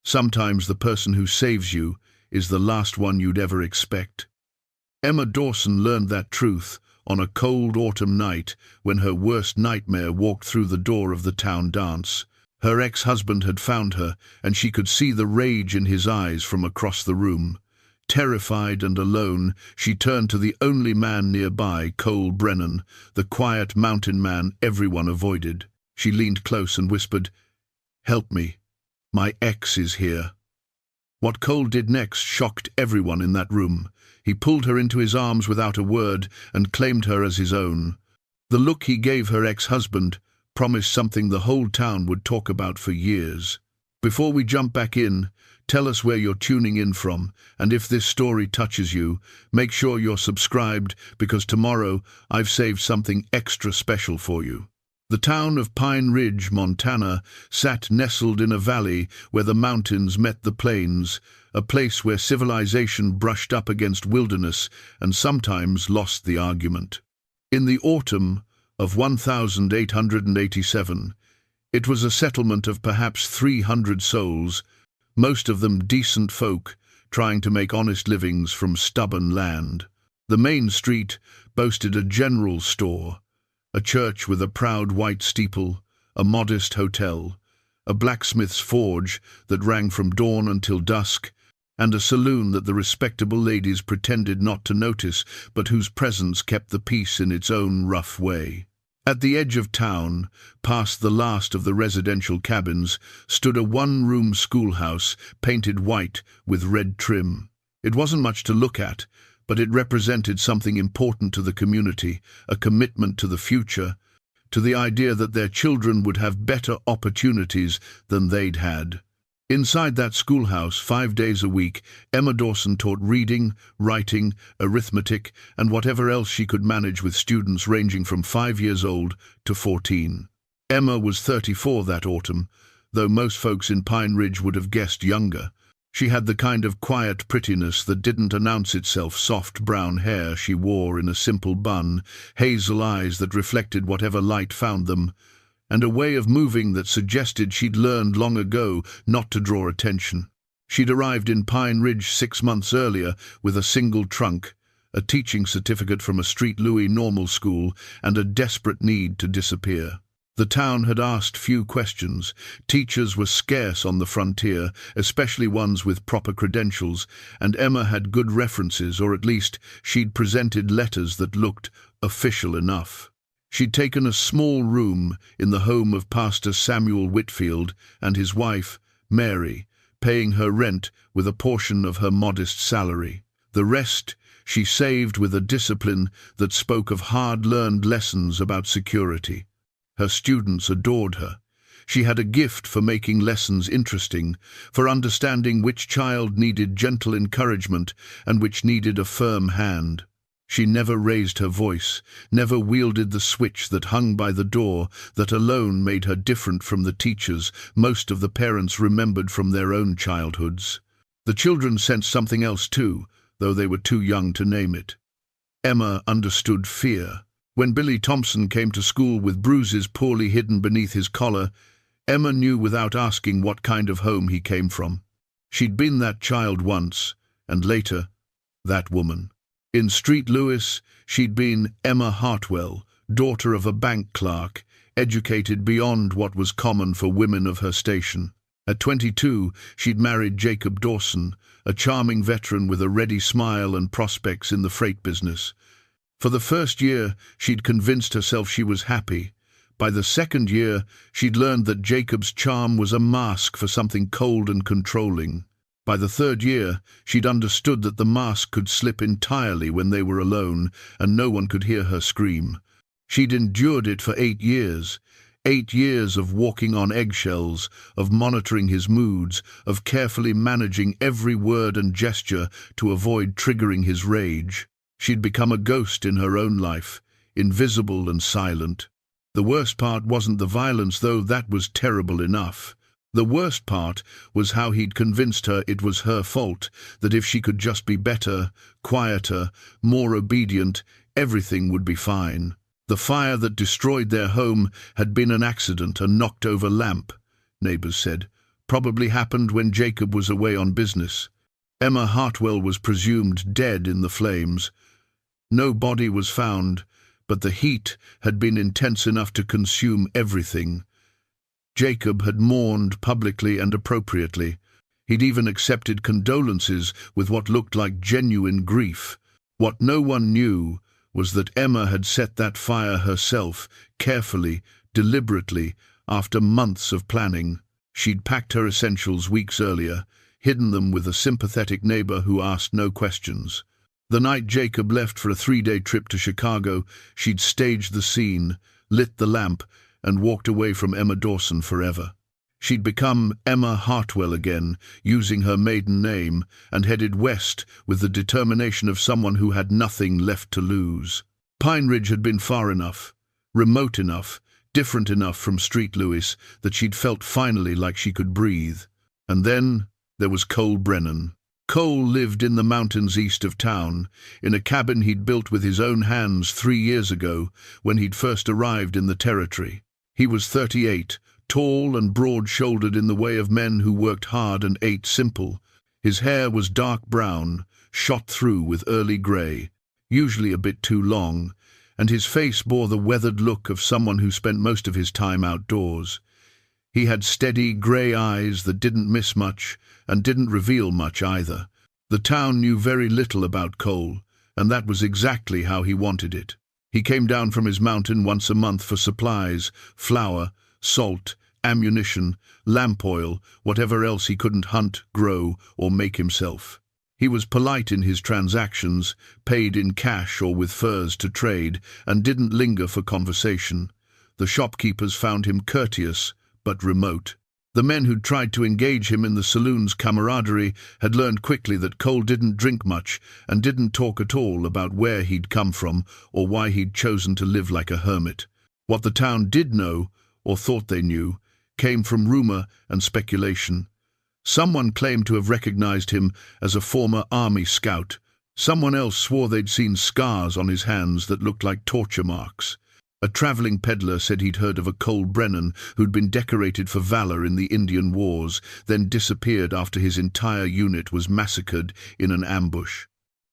Sometimes the person who saves you is the last one you'd ever expect. Emma Dawson learned that truth on a cold autumn night when her worst nightmare walked through the door of the town dance. Her ex-husband had found her, and she could see the rage in his eyes from across the room. Terrified and alone, she turned to the only man nearby, Cole Brennan, the quiet mountain man everyone avoided. She leaned close and whispered, "Help me. My ex is here." What Cole did next shocked everyone in that room. He pulled her into his arms without a word and claimed her as his own. The look he gave her ex-husband promised something the whole town would talk about for years. Before we jump back in, tell us where you're tuning in from, and if this story touches you, make sure you're subscribed, because tomorrow I've saved something extra special for you. The town of Pine Ridge, Montana, sat nestled in a valley where the mountains met the plains, a place where civilization brushed up against wilderness and sometimes lost the argument. In the autumn of 1887, it was a settlement of perhaps 300 souls, most of them decent folk trying to make honest livings from stubborn land. The main street boasted a general store, a church with a proud white steeple, a modest hotel, a blacksmith's forge that rang from dawn until dusk, and a saloon that the respectable ladies pretended not to notice, but whose presence kept the peace in its own rough way. At the edge of town, past the last of the residential cabins, stood a one-room schoolhouse painted white with red trim. It wasn't much to look at, but it represented something important to the community, a commitment to the future, to the idea that their children would have better opportunities than they'd had. Inside that schoolhouse, 5 days a week, Emma Dawson taught reading, writing, arithmetic, and whatever else she could manage with students ranging from 5 years old to 14. Emma was 34 that autumn, though most folks in Pine Ridge would have guessed younger. She had the kind of quiet prettiness that didn't announce itself, soft brown hair she wore in a simple bun, hazel eyes that reflected whatever light found them, and a way of moving that suggested she'd learned long ago not to draw attention. She'd arrived in Pine Ridge 6 months earlier with a single trunk, a teaching certificate from a Street Louis normal school, and a desperate need to disappear. The town had asked few questions. Teachers were scarce on the frontier, especially ones with proper credentials, and Emma had good references, or at least she'd presented letters that looked official enough. She'd taken a small room in the home of Pastor Samuel Whitfield and his wife, Mary, paying her rent with a portion of her modest salary. The rest she saved with a discipline that spoke of hard-learned lessons about security. Her students adored her. She had a gift for making lessons interesting, for understanding which child needed gentle encouragement and which needed a firm hand. She never raised her voice, never wielded the switch that hung by the door that alone made her different from the teachers most of the parents remembered from their own childhoods. The children sensed something else too, though they were too young to name it. Emma understood fear. When Billy Thompson came to school with bruises poorly hidden beneath his collar, Emma knew without asking what kind of home he came from. She'd been that child once, and later, that woman. In Street Louis, she'd been Emma Hartwell, daughter of a bank clerk, educated beyond what was common for women of her station. At 22, she'd married Jacob Dawson, a charming veteran with a ready smile and prospects in the freight business. For the first year, she'd convinced herself she was happy. By the second year, she'd learned that Jacob's charm was a mask for something cold and controlling. By the third year, she'd understood that the mask could slip entirely when they were alone, and no one could hear her scream. She'd endured it for 8 years. 8 years of walking on eggshells, of monitoring his moods, of carefully managing every word and gesture to avoid triggering his rage. She'd become a ghost in her own life, invisible and silent. The worst part wasn't the violence, though that was terrible enough. The worst part was how he'd convinced her it was her fault, that if she could just be better, quieter, more obedient, everything would be fine. The fire that destroyed their home had been an accident, a knocked-over lamp, neighbors said, Probably happened when Jacob was away on business. Emma Hartwell was presumed dead in the flames. No body was found, but the heat had been intense enough to consume everything. Jacob had mourned publicly and appropriately. He'd even accepted condolences with what looked like genuine grief. What no one knew was that Emma had set that fire herself, carefully, deliberately, after months of planning. She'd packed her essentials weeks earlier, hidden them with a sympathetic neighbor who asked no questions. The night Jacob left for a 3-day trip to Chicago, she'd staged the scene, lit the lamp, and walked away from Emma Dawson forever. She'd become Emma Hartwell again, using her maiden name, and headed west with the determination of someone who had nothing left to lose. Pine Ridge had been far enough, remote enough, different enough from Street Louis that she'd felt finally like she could breathe. And then there was Cole Brennan. Cole lived in the mountains east of town, in a cabin he'd built with his own hands 3 years ago when he'd first arrived in the territory. He was 38, tall and broad-shouldered in the way of men who worked hard and ate simple. His hair was dark brown, shot through with early grey, usually a bit too long, and his face bore the weathered look of someone who spent most of his time outdoors. He had steady, grey eyes that didn't miss much and didn't reveal much either. The town knew very little about Cole, and that was exactly how he wanted it. He came down from his mountain once a month for supplies, flour, salt, ammunition, lamp oil, whatever else he couldn't hunt, grow, or make himself. He was polite in his transactions, paid in cash or with furs to trade, and didn't linger for conversation. The shopkeepers found him courteous, but remote. The men who'd tried to engage him in the saloon's camaraderie had learned quickly that Cole didn't drink much and didn't talk at all about where he'd come from or why he'd chosen to live like a hermit. What the town did know, or thought they knew, came from rumor and speculation. Someone claimed to have recognized him as a former army scout. Someone else swore they'd seen scars on his hands that looked like torture marks. A traveling peddler said he'd heard of a Cole Brennan who'd been decorated for valor in the Indian Wars, then disappeared after his entire unit was massacred in an ambush.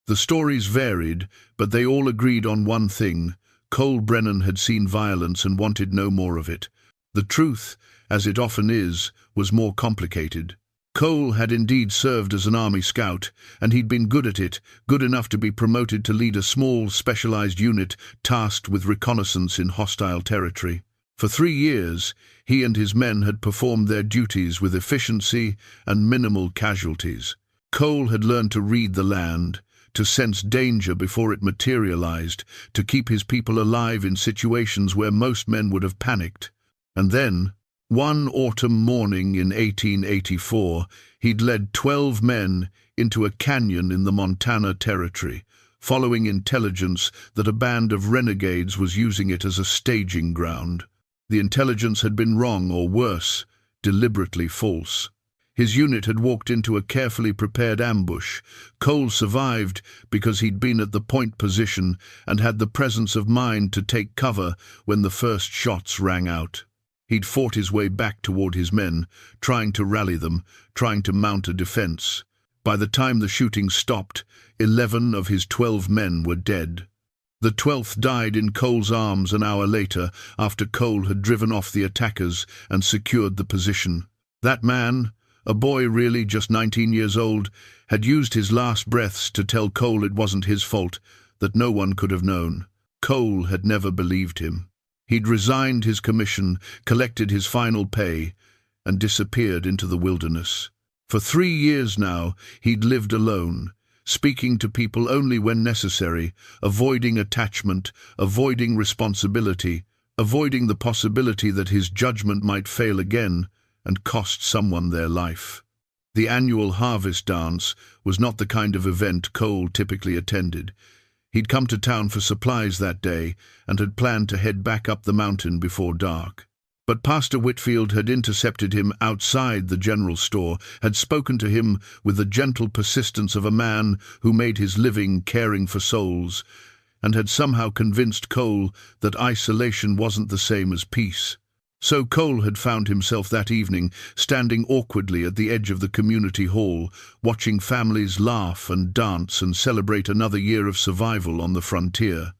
The stories varied, but they all agreed on one thing: Cole Brennan had seen violence and wanted no more of it. The truth, as it often is, was more complicated. Cole had indeed served as an army scout, and he'd been good at it, good enough to be promoted to lead a small, specialized unit tasked with reconnaissance in hostile territory. For 3 years, he and his men had performed their duties with efficiency and minimal casualties. Cole had learned to read the land, to sense danger before it materialized, to keep his people alive in situations where most men would have panicked. And then, one autumn morning in 1884, he'd led 12 men into a canyon in the Montana Territory, following intelligence that a band of renegades was using it as a staging ground. The intelligence had been wrong, or worse, deliberately false. His unit had walked into a carefully prepared ambush. Cole survived because he'd been at the point position and had the presence of mind to take cover when the first shots rang out. He'd fought his way back toward his men, trying to rally them, trying to mount a defense. By the time the shooting stopped, 11 of his 12 men were dead. The 12th died in Cole's arms an hour later, after Cole had driven off the attackers and secured the position. That man, a boy really just 19 years old, had used his last breaths to tell Cole it wasn't his fault, that no one could have known. Cole had never believed him. He'd resigned his commission, collected his final pay, and disappeared into the wilderness. For 3 years now, he'd lived alone, speaking to people only when necessary, avoiding attachment, avoiding responsibility, avoiding the possibility that his judgment might fail again and cost someone their life. The annual harvest dance was not the kind of event Cole typically attended. He'd come to town for supplies that day and had planned to head back up the mountain before dark. But Pastor Whitfield had intercepted him outside the general store, had spoken to him with the gentle persistence of a man who made his living caring for souls, and had somehow convinced Cole that isolation wasn't the same as peace. So Cole had found himself that evening, standing awkwardly at the edge of the community hall, watching families laugh and dance and celebrate another year of survival on the frontier.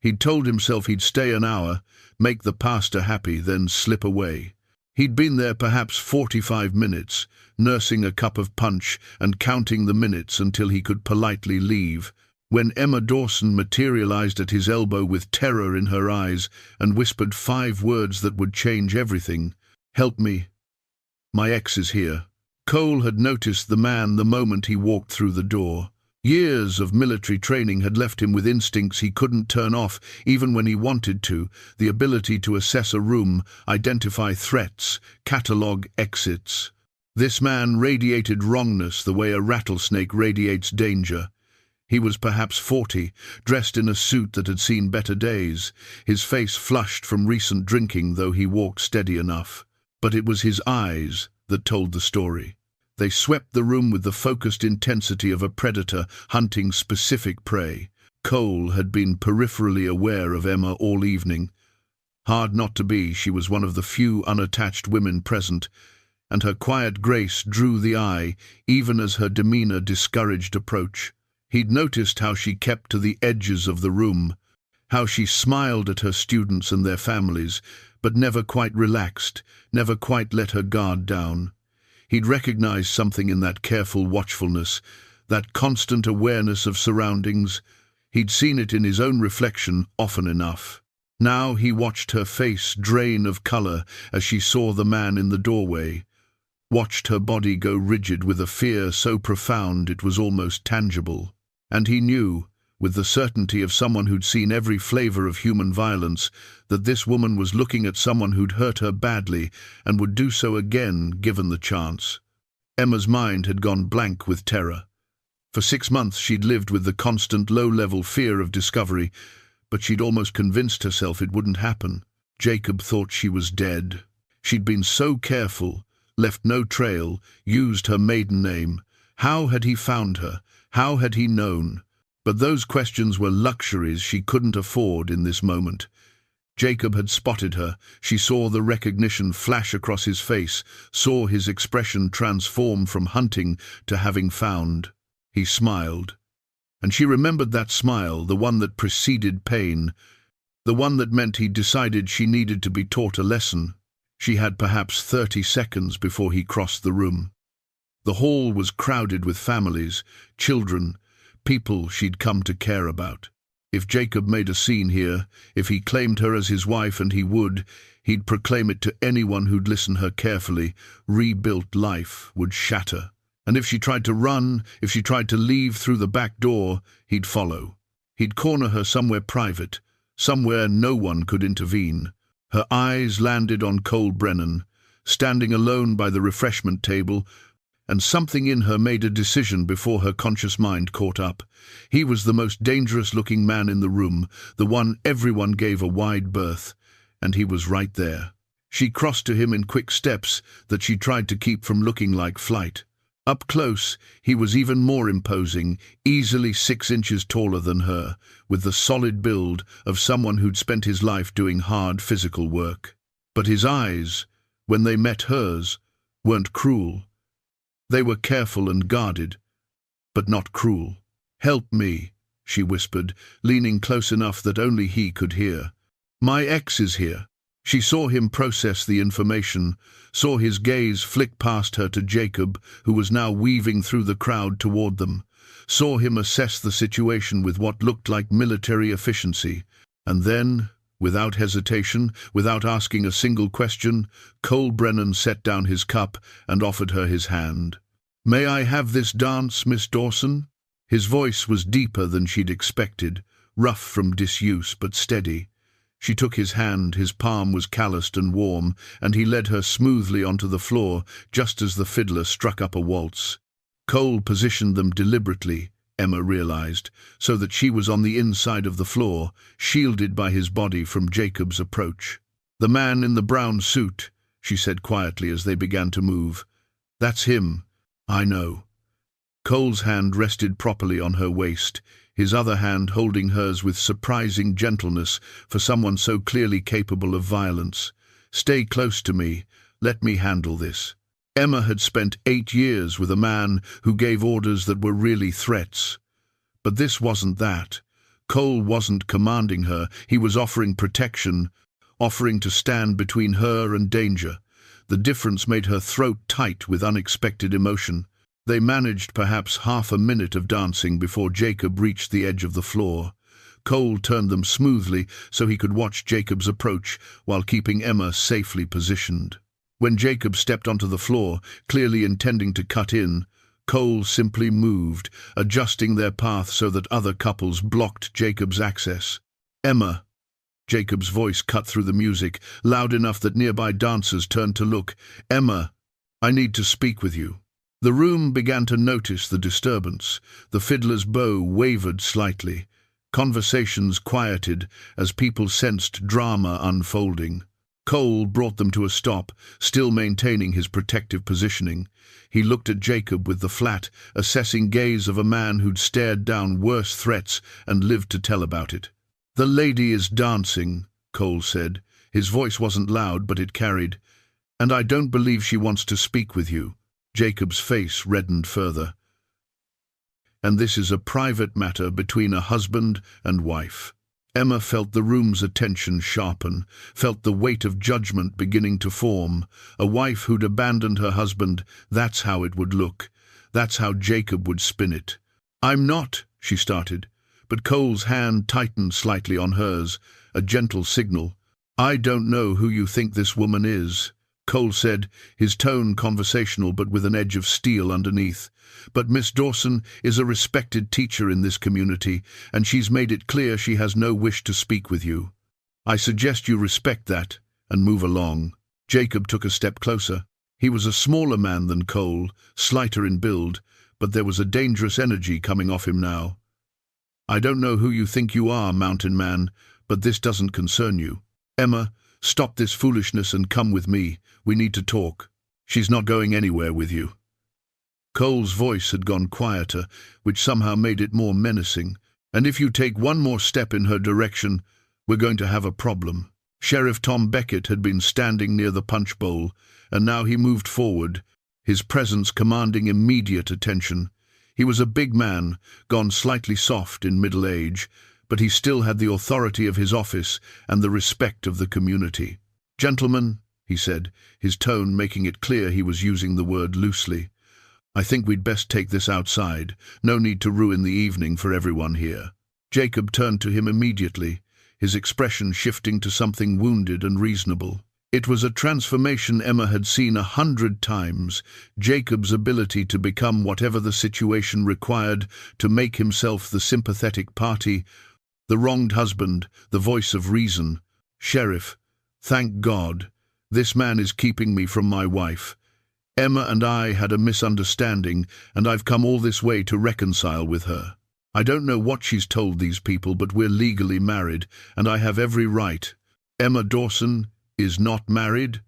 He'd told himself he'd stay an hour, make the pastor happy, then slip away. He'd been there perhaps 45 minutes, nursing a cup of punch and counting the minutes until he could politely leave, when Emma Dawson materialized at his elbow with terror in her eyes and whispered 5 words that would change everything. "Help me. My ex is here." Cole had noticed the man the moment he walked through the door. Years of military training had left him with instincts he couldn't turn off, even when he wanted to, the ability to assess a room, identify threats, catalogue exits. This man radiated wrongness the way a rattlesnake radiates danger. He was perhaps 40, dressed in a suit that had seen better days, his face flushed from recent drinking, though he walked steady enough. But it was his eyes that told the story. They swept the room with the focused intensity of a predator hunting specific prey. Cole had been peripherally aware of Emma all evening. Hard not to be, she was one of the few unattached women present, and her quiet grace drew the eye, even as her demeanor discouraged approach. He'd noticed how she kept to the edges of the room, how she smiled at her students and their families, but never quite relaxed, never quite let her guard down. He'd recognized something in that careful watchfulness, that constant awareness of surroundings. He'd seen it in his own reflection often enough. Now he watched her face drain of color as she saw the man in the doorway, watched her body go rigid with a fear so profound it was almost tangible. And he knew, with the certainty of someone who'd seen every flavor of human violence, that this woman was looking at someone who'd hurt her badly and would do so again given the chance. Emma's mind had gone blank with terror. For 6 months she'd lived with the constant low-level fear of discovery, but she'd almost convinced herself it wouldn't happen. Jacob thought she was dead. She'd been so careful, left no trail, used her maiden name. How had he found her? How had he known? But those questions were luxuries she couldn't afford in this moment. Jacob had spotted her. She saw the recognition flash across his face, saw his expression transform from hunting to having found. He smiled. And she remembered that smile, the one that preceded pain, the one that meant he'd decided she needed to be taught a lesson. She had perhaps 30 seconds before he crossed the room. The hall was crowded with families, children, people she'd come to care about. If Jacob made a scene here, if he claimed her as his wife, and he would, he'd proclaim it to anyone who'd listen her carefully, rebuilt life would shatter. And if she tried to run, if she tried to leave through the back door, he'd follow. He'd corner her somewhere private, somewhere no one could intervene. Her eyes landed on Cole Brennan, standing alone by the refreshment table, and something in her made a decision before her conscious mind caught up. He was the most dangerous-looking man in the room, the one everyone gave a wide berth, and he was right there. She crossed to him in quick steps that she tried to keep from looking like flight. Up close, he was even more imposing, easily 6 inches taller than her, with the solid build of someone who'd spent his life doing hard physical work. But his eyes, when they met hers, weren't cruel. They were careful and guarded, but not cruel. "Help me," she whispered, leaning close enough that only he could hear. "My ex is here." She saw him process the information, saw his gaze flick past her to Jacob, who was now weaving through the crowd toward them, saw him assess the situation with what looked like military efficiency, and then, without hesitation, without asking a single question, Cole Brennan set down his cup and offered her his hand. "May I have this dance, Miss Dawson?" His voice was deeper than she'd expected, rough from disuse but steady. She took his hand, his palm was calloused and warm, and he led her smoothly onto the floor just as the fiddler struck up a waltz. Cole positioned them deliberately, Emma realized, so that she was on the inside of the floor, shielded by his body from Jacob's approach. "The man in the brown suit," she said quietly as they began to move. "That's him. I know." Cole's hand rested properly on her waist, his other hand holding hers with surprising gentleness for someone so clearly capable of violence. Stay close to me. Let me handle this. Emma had spent 8 years with a man who gave orders that were really threats. But this wasn't that. Cole wasn't commanding her. He was offering protection, offering to stand between her and danger. The difference made her throat tight with unexpected emotion. They managed perhaps half a minute of dancing before Jacob reached the edge of the floor. Cole turned them smoothly so he could watch Jacob's approach while keeping Emma safely positioned. When Jacob stepped onto the floor, clearly intending to cut in, Cole simply moved, adjusting their path so that other couples blocked Jacob's access. Emma. Jacob's voice cut through the music, loud enough that nearby dancers turned to look. Emma, I need to speak with you. The room began to notice the disturbance. The fiddler's bow wavered slightly. Conversations quieted as people sensed drama unfolding. Cole brought them to a stop, still maintaining his protective positioning. He looked at Jacob with the flat, assessing gaze of a man who'd stared down worse threats and lived to tell about it. "The lady is dancing," Cole said. His voice wasn't loud, but it carried. "And I don't believe she wants to speak with you." Jacob's face reddened further. "And this is a private matter between a husband and wife." Emma felt the room's attention sharpen, felt the weight of judgment beginning to form. A wife who'd abandoned her husband, that's how it would look. That's how Jacob would spin it. "I'm not," she started, but Cole's hand tightened slightly on hers, a gentle signal. "I don't know who you think this woman is," Cole said, his tone conversational but with an edge of steel underneath. "But Miss Dawson is a respected teacher in this community, and she's made it clear she has no wish to speak with you. I suggest you respect that and move along." Jacob took a step closer. He was a smaller man than Cole, slighter in build, but there was a dangerous energy coming off him now. "I don't know who you think you are, mountain man, but this doesn't concern you. Emma, stop this foolishness and come with me. We need to talk." "She's not going anywhere with you." Cole's voice had gone quieter, which somehow made it more menacing. "And if you take one more step in her direction, we're going to have a problem." Sheriff Tom Beckett had been standing near the punch bowl, and now he moved forward, his presence commanding immediate attention. He was a big man, gone slightly soft in middle age, but he still had the authority of his office and the respect of the community. "Gentlemen," he said, his tone making it clear he was using the word loosely, "I think we'd best take this outside. No need to ruin the evening for everyone here." Jacob turned to him immediately, his expression shifting to something wounded and reasonable. It was a transformation Emma had seen 100 times, Jacob's ability to become whatever the situation required, to make himself the sympathetic party, the wronged husband, the voice of reason. "Sheriff, thank God, this man is keeping me from my wife. Emma and I had a misunderstanding, and I've come all this way to reconcile with her. I don't know what she's told these people, but we're legally married, and I have every right." "Emma Dawson is not married?"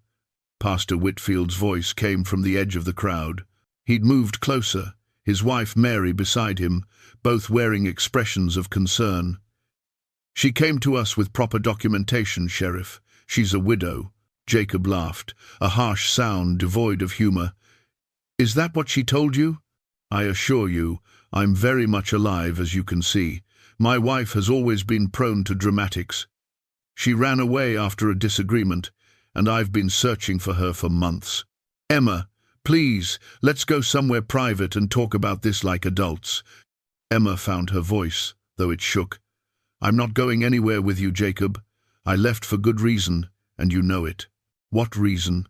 Pastor Whitfield's voice came from the edge of the crowd. He'd moved closer, his wife Mary beside him, both wearing expressions of concern. "She came to us with proper documentation, Sheriff. She's a widow." Jacob laughed, a harsh sound devoid of humor. "Is that what she told you? I assure you, I'm very much alive, as you can see. My wife has always been prone to dramatics. She ran away after a disagreement, and I've been searching for her for months. Emma, please, let's go somewhere private and talk about this like adults." Emma found her voice, though it shook. "I'm not going anywhere with you, Jacob. I left for good reason, and you know it." "What reason?"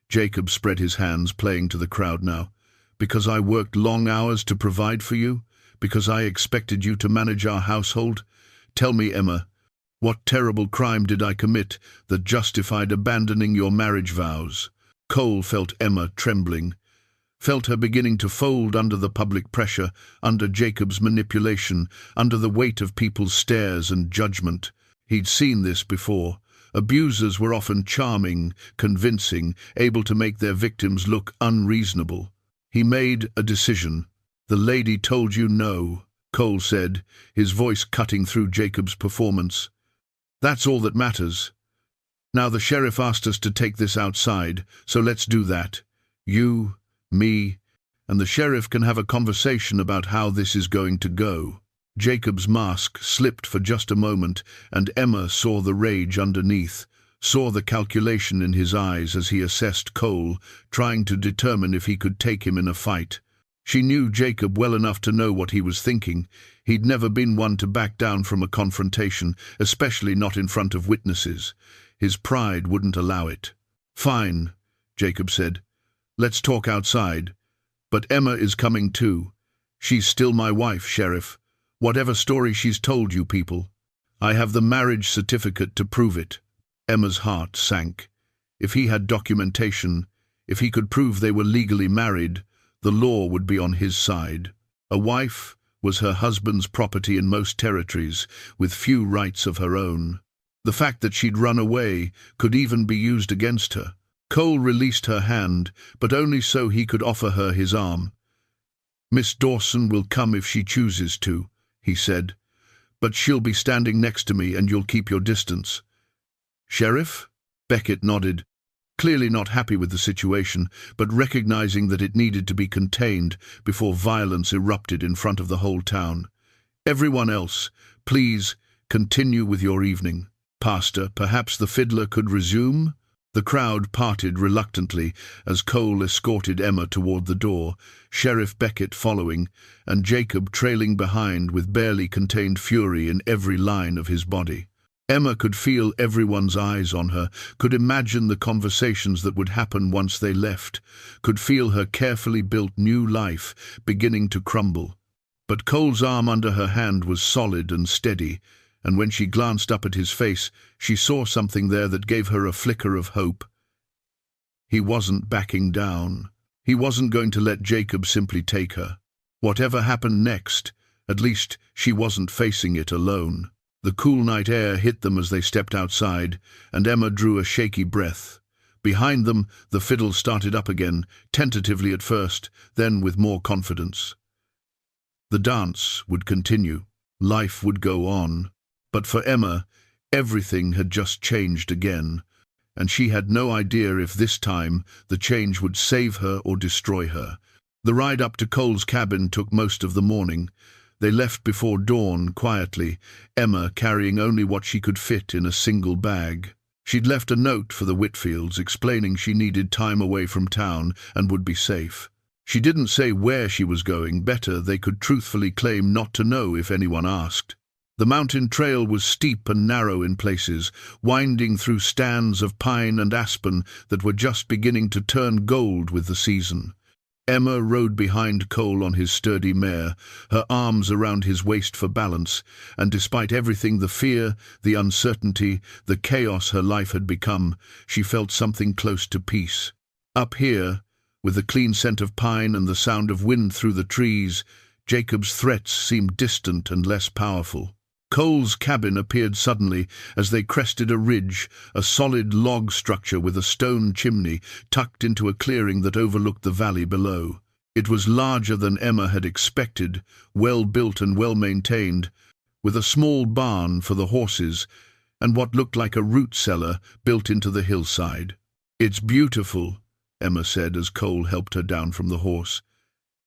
Jacob spread his hands, playing to the crowd now. "Because I worked long hours to provide for you? Because I expected you to manage our household? Tell me, Emma, what terrible crime did I commit that justified abandoning your marriage vows?" Cole felt Emma trembling, felt her beginning to fold under the public pressure, under Jacob's manipulation, under the weight of people's stares and judgment. He'd seen this before. Abusers were often charming, convincing, able to make their victims look unreasonable. He made a decision. "The lady told you no," Cole said, his voice cutting through Jacob's performance. "That's all that matters. Now the sheriff asked us to take this outside, so let's do that. You, me, and the sheriff can have a conversation about how this is going to go." Jacob's mask slipped for just a moment, and Emma saw the rage underneath, saw the calculation in his eyes as he assessed Cole, trying to determine if he could take him in a fight. She knew Jacob well enough to know what he was thinking. He'd never been one to back down from a confrontation, especially not in front of witnesses. His pride wouldn't allow it. "Fine," Jacob said. "Let's talk outside. But Emma is coming too. She's still my wife, Sheriff. Whatever story she's told you people. I have the marriage certificate to prove it." Emma's heart sank. If he had documentation, if he could prove they were legally married, the law would be on his side. A wife was her husband's property in most territories, with few rights of her own. The fact that she'd run away could even be used against her. Cole released her hand, but only so he could offer her his arm. "Miss Dawson will come if she chooses to," he said, "but she'll be standing next to me and you'll keep your distance." "Sheriff?" Beckett nodded, clearly not happy with the situation, but recognizing that it needed to be contained before violence erupted in front of the whole town. "Everyone else, please continue with your evening. Pastor, perhaps the fiddler could resume?" The crowd parted reluctantly as Cole escorted Emma toward the door, Sheriff Beckett following, and Jacob trailing behind with barely contained fury in every line of his body. Emma could feel everyone's eyes on her, could imagine the conversations that would happen once they left, could feel her carefully built new life beginning to crumble. But Cole's arm under her hand was solid and steady, and when she glanced up at his face, she saw something there that gave her a flicker of hope. He wasn't backing down. He wasn't going to let Jacob simply take her. Whatever happened next, at least she wasn't facing it alone. The cool night air hit them as they stepped outside, and Emma drew a shaky breath. Behind them, the fiddle started up again, tentatively at first, then with more confidence. The dance would continue. Life would go on. But for Emma, everything had just changed again, and she had no idea if this time the change would save her or destroy her. The ride up to Cole's cabin took most of the morning. They left before dawn, quietly, Emma carrying only what she could fit in a single bag. She'd left a note for the Whitfields explaining she needed time away from town and would be safe. She didn't say where she was going. Better they could truthfully claim not to know if anyone asked. The mountain trail was steep and narrow in places, winding through stands of pine and aspen that were just beginning to turn gold with the season. Emma rode behind Cole on his sturdy mare, her arms around his waist for balance, and despite everything, the fear, the uncertainty, the chaos her life had become, she felt something close to peace. Up here, with the clean scent of pine and the sound of wind through the trees, Jacob's threats seemed distant and less powerful. Cole's cabin appeared suddenly as they crested a ridge, a solid log structure with a stone chimney tucked into a clearing that overlooked the valley below. It was larger than Emma had expected, well-built and well-maintained, with a small barn for the horses and what looked like a root cellar built into the hillside. "It's beautiful," Emma said as Cole helped her down from the horse.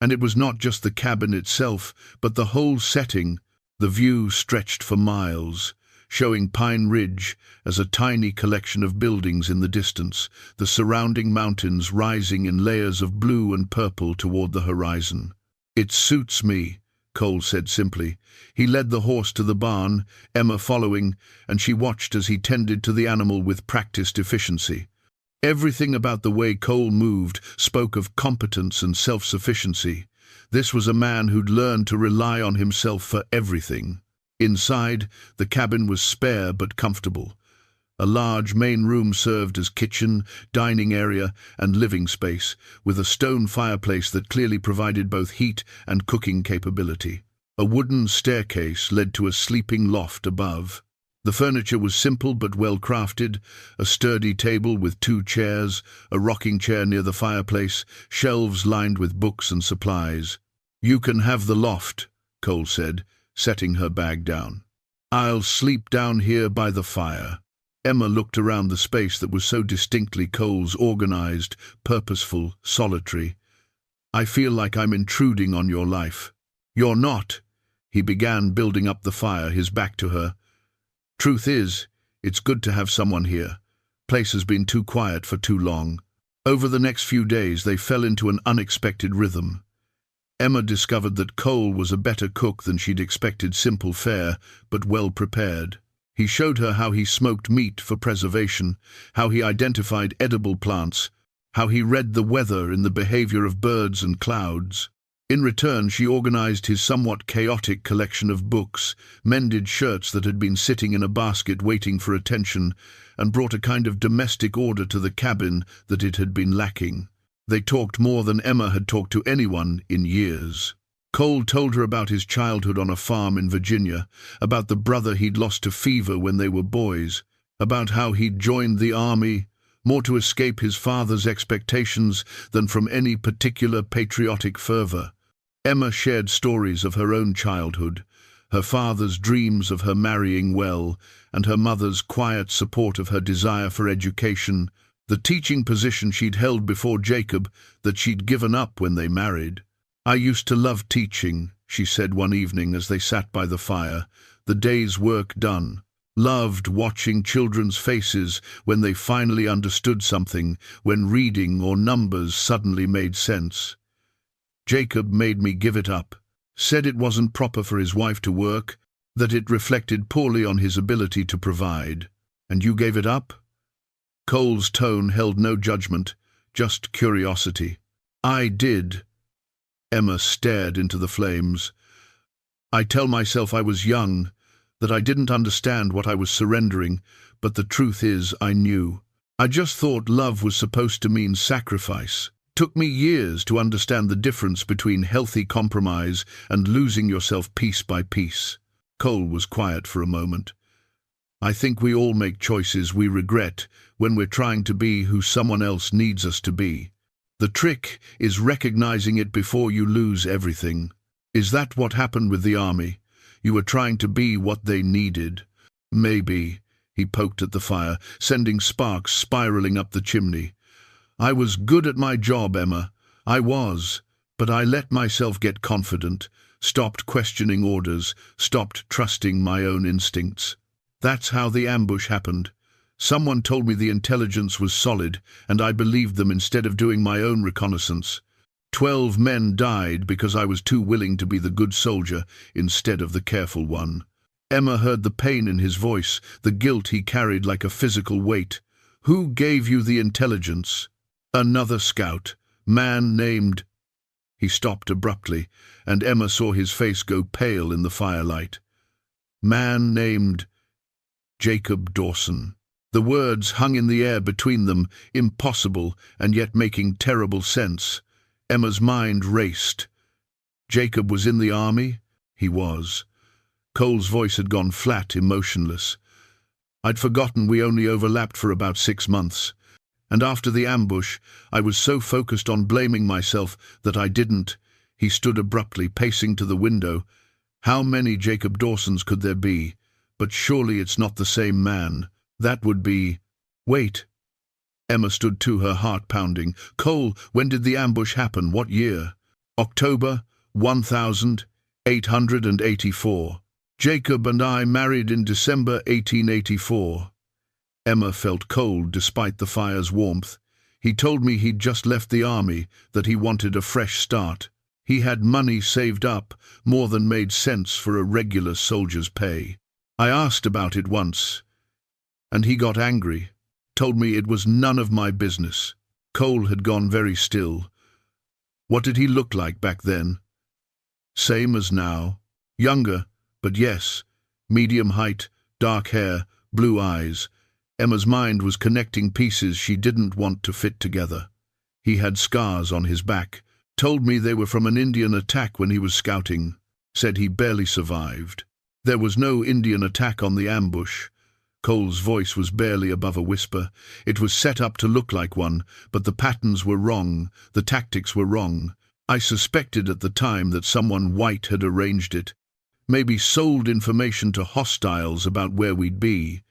And it was not just the cabin itself, but the whole setting. The view stretched for miles, showing Pine Ridge as a tiny collection of buildings in the distance, the surrounding mountains rising in layers of blue and purple toward the horizon. "It suits me," Cole said simply. He led the horse to the barn, Emma following, and she watched as he tended to the animal with practiced efficiency. Everything about the way Cole moved spoke of competence and self-sufficiency. This was a man who'd learned to rely on himself for everything. Inside, the cabin was spare but comfortable. A large main room served as kitchen, dining area, and living space, with a stone fireplace that clearly provided both heat and cooking capability. A wooden staircase led to a sleeping loft above. The furniture was simple but well-crafted, a sturdy table with 2 chairs, a rocking chair near the fireplace, shelves lined with books and supplies. "You can have the loft," Cole said, setting her bag down. "I'll sleep down here by the fire." Emma looked around the space that was so distinctly Cole's, organized, purposeful, solitary. "I feel like I'm intruding on your life." "You're not." He began building up the fire, his back to her. "Truth is, it's good to have someone here. Place has been too quiet for too long." Over the next few days they fell into an unexpected rhythm. Emma discovered that Cole was a better cook than she'd expected, simple fare, but well prepared. He showed her how he smoked meat for preservation, how he identified edible plants, how he read the weather in the behavior of birds and clouds. In return, she organized his somewhat chaotic collection of books, mended shirts that had been sitting in a basket waiting for attention, and brought a kind of domestic order to the cabin that it had been lacking. They talked more than Emma had talked to anyone in years. Cole told her about his childhood on a farm in Virginia, about the brother he'd lost to fever when they were boys, about how he'd joined the army, more to escape his father's expectations than from any particular patriotic fervor. Emma shared stories of her own childhood, her father's dreams of her marrying well, and her mother's quiet support of her desire for education, the teaching position she'd held before Jacob that she'd given up when they married. "I used to love teaching," she said one evening as they sat by the fire, the day's work done. "Loved watching children's faces when they finally understood something, when reading or numbers suddenly made sense. Jacob made me give it up, said it wasn't proper for his wife to work, that it reflected poorly on his ability to provide. And you gave it up?" Cole's tone held no judgment, just curiosity. "I did." Emma stared into the flames. "I tell myself I was young, that I didn't understand what I was surrendering, but the truth is I knew. I just thought love was supposed to mean sacrifice. Took me years to understand the difference between healthy compromise and losing yourself piece by piece." Cole was quiet for a moment. "I think we all make choices we regret when we're trying to be who someone else needs us to be. The trick is recognizing it before you lose everything. Is that what happened with the army? You were trying to be what they needed." "Maybe." He poked at the fire, sending sparks spiraling up the chimney. "I was good at my job, Emma. I was. But I let myself get confident, stopped questioning orders, stopped trusting my own instincts. That's how the ambush happened. Someone told me the intelligence was solid, and I believed them instead of doing my own reconnaissance. 12 men died because I was too willing to be the good soldier instead of the careful one." Emma heard the pain in his voice, the guilt he carried like a physical weight. "Who gave you the intelligence?" "Another scout, man named—" He stopped abruptly, and Emma saw his face go pale in the firelight. "Man named Jacob Dawson." The words hung in the air between them, impossible and yet making terrible sense. Emma's mind raced. Jacob was in the army? He was. Cole's voice had gone flat, emotionless. "I'd forgotten we only overlapped for about 6 months. And after the ambush, I was so focused on blaming myself that I didn't." He stood abruptly, pacing to the window. "How many Jacob Dawsons could there be? But surely it's not the same man. That would be—" "Wait." Emma stood to her, heart pounding. "Cole, when did the ambush happen? What year?" "October 1884. Jacob and I married in December 1884. Emma felt cold despite the fire's warmth. "He told me he'd just left the army, that he wanted a fresh start. He had money saved up, more than made sense for a regular soldier's pay. I asked about it once, and he got angry, told me it was none of my business." Cole had gone very still. "What did he look like back then?" "Same as now. Younger, but yes. Medium height, dark hair, blue eyes." Emma's mind was connecting pieces she didn't want to fit together. "He had scars on his back. Told me they were from an Indian attack when he was scouting. Said he barely survived. There was no Indian attack on the ambush." Cole's voice was barely above a whisper. "It was set up to look like one, but the patterns were wrong, the tactics were wrong. I suspected at the time that someone white had arranged it. Maybe sold information to hostiles about where we'd be.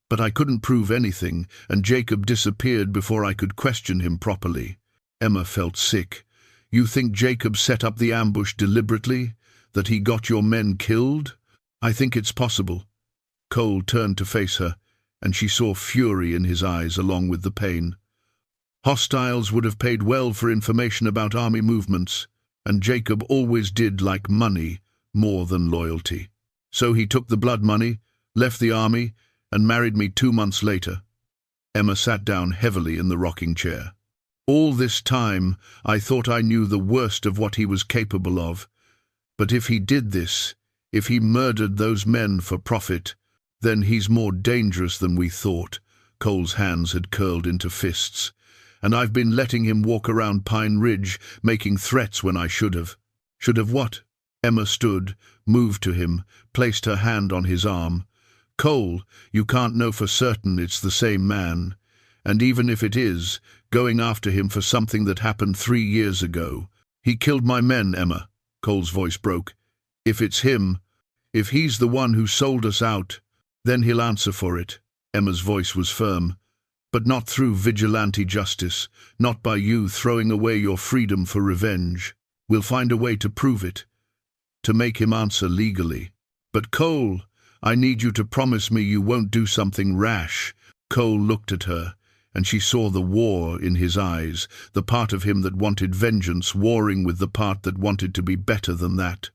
But I couldn't prove anything, and Jacob disappeared before I could question him properly. Emma felt sick. You think Jacob set up the ambush deliberately? That he got your men killed? I think it's possible. Cole turned to face her, and she saw fury in his eyes along with the pain. Hostiles would have paid well for information about army movements, and Jacob always did like money more than loyalty. So he took the blood money, left the army, and married me 2 months later. Emma sat down heavily in the rocking chair. All this time, I thought I knew the worst of what he was capable of. But if he did this, if he murdered those men for profit, then he's more dangerous than we thought. Cole's hands had curled into fists. And I've been letting him walk around Pine Ridge, making threats when I should have. Should have what? Emma stood, moved to him, placed her hand on his arm. Cole, you can't know for certain it's the same man. And even if it is, going after him for something that happened 3 years ago. He killed my men, Emma. Cole's voice broke. If it's him, if he's the one who sold us out, then he'll answer for it. Emma's voice was firm. But not through vigilante justice, not by you throwing away your freedom for revenge. We'll find a way to prove it, to make him answer legally. But Cole, I need you to promise me you won't do something rash. Cole looked at her, and she saw the war in his eyes, the part of him that wanted vengeance warring with the part that wanted to be better than that.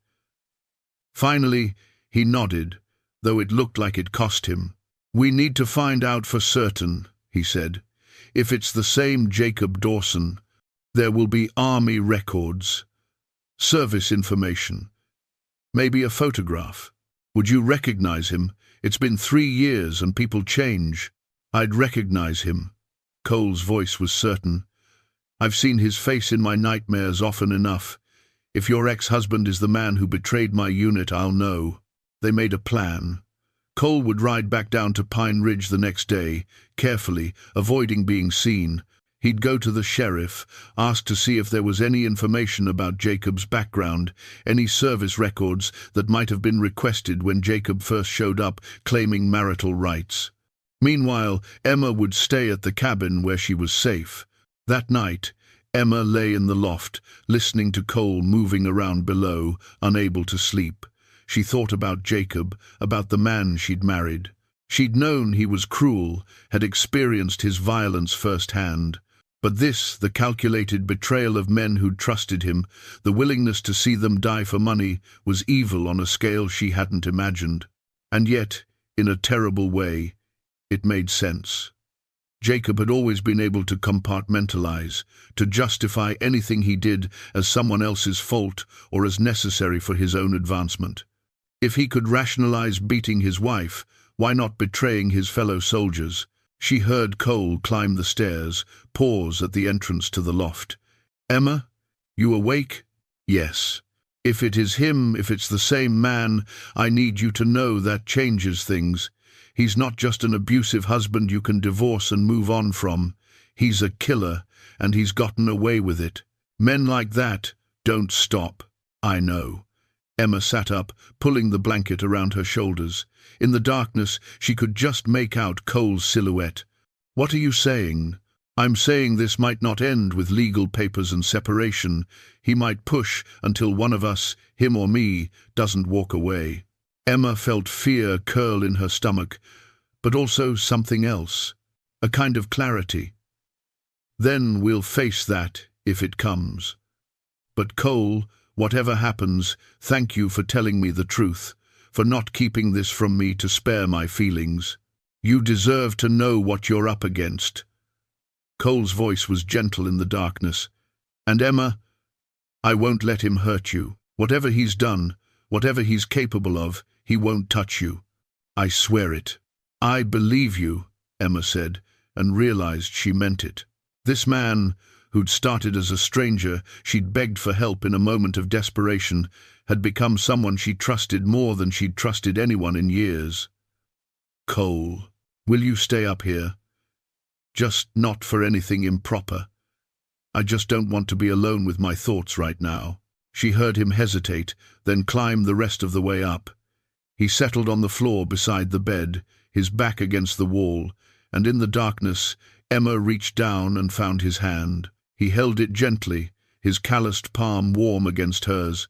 Finally, he nodded, though it looked like it cost him. We need to find out for certain, he said. If it's the same Jacob Dawson, there will be army records, service information, maybe a photograph. Would you recognize him? It's been 3 years and people change. I'd recognize him. Cole's voice was certain. I've seen his face in my nightmares often enough. If your ex-husband is the man who betrayed my unit, I'll know. They made a plan. Cole would ride back down to Pine Ridge the next day, carefully, avoiding being seen. He'd go to the sheriff, ask to see if there was any information about Jacob's background, any service records that might have been requested when Jacob first showed up, claiming marital rights. Meanwhile, Emma would stay at the cabin where she was safe. That night, Emma lay in the loft, listening to Cole moving around below, unable to sleep. She thought about Jacob, about the man she'd married. She'd known he was cruel, had experienced his violence firsthand. But this, the calculated betrayal of men who'd trusted him, the willingness to see them die for money, was evil on a scale she hadn't imagined. And yet, in a terrible way, it made sense. Jacob had always been able to compartmentalize, to justify anything he did as someone else's fault or as necessary for his own advancement. If he could rationalize beating his wife, why not betraying his fellow soldiers? She heard Cole climb the stairs, pause at the entrance to the loft. Emma, you awake? Yes. If it is him, if it's the same man, I need you to know that changes things. He's not just an abusive husband you can divorce and move on from. He's a killer, and he's gotten away with it. Men like that don't stop. I know. Emma sat up, pulling the blanket around her shoulders. In the darkness, she could just make out Cole's silhouette. What are you saying? I'm saying this might not end with legal papers and separation. He might push until one of us, him or me, doesn't walk away. Emma felt fear curl in her stomach, but also something else, a kind of clarity. Then we'll face that if it comes. But Cole, whatever happens, thank you for telling me the truth, for not keeping this from me to spare my feelings. You deserve to know what you're up against. Cole's voice was gentle in the darkness. And Emma, I won't let him hurt you. Whatever he's done, whatever he's capable of, he won't touch you. I swear it. I believe you, Emma said, and realized she meant it. This man, who'd started as a stranger, she'd begged for help in a moment of desperation, had become someone she trusted more than she'd trusted anyone in years. Cole, will you stay up here? Just not for anything improper. I just don't want to be alone with my thoughts right now. She heard him hesitate, then climb the rest of the way up. He settled on the floor beside the bed, his back against the wall, and in the darkness, Emma reached down and found his hand. He held it gently, his calloused palm warm against hers,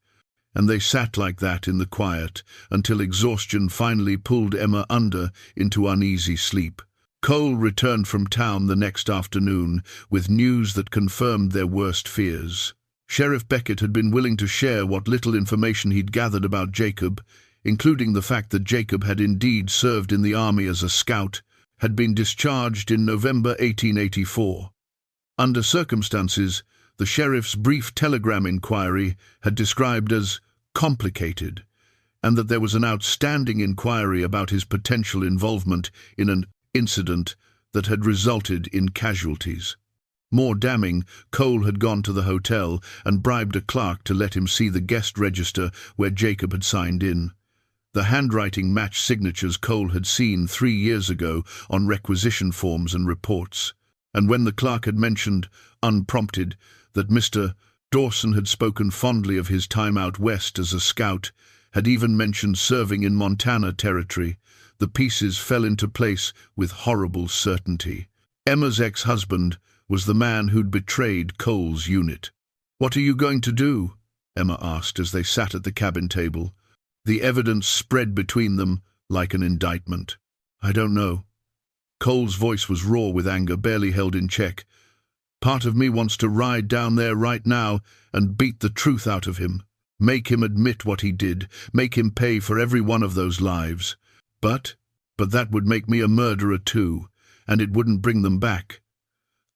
and they sat like that in the quiet until exhaustion finally pulled Emma under into uneasy sleep. Cole returned from town the next afternoon with news that confirmed their worst fears. Sheriff Beckett had been willing to share what little information he'd gathered about Jacob, including the fact that Jacob had indeed served in the army as a scout, had been discharged in November 1884. Under circumstances, the sheriff's brief telegram inquiry had described as complicated, and that there was an outstanding inquiry about his potential involvement in an incident that had resulted in casualties. More damning, Cole had gone to the hotel and bribed a clerk to let him see the guest register where Jacob had signed in. The handwriting matched signatures Cole had seen 3 years ago on requisition forms and reports. And when the clerk had mentioned, unprompted, that Mr. Dawson had spoken fondly of his time out west as a scout, had even mentioned serving in Montana Territory, the pieces fell into place with horrible certainty. Emma's ex-husband was the man who'd betrayed Cole's unit. "What are you going to do?" Emma asked as they sat at the cabin table. The evidence spread between them like an indictment. "I don't know." Cole's voice was raw with anger, barely held in check. "Part of me wants to ride down there right now and beat the truth out of him. Make him admit what he did, make him pay for every one of those lives. But that would make me a murderer too, and it wouldn't bring them back."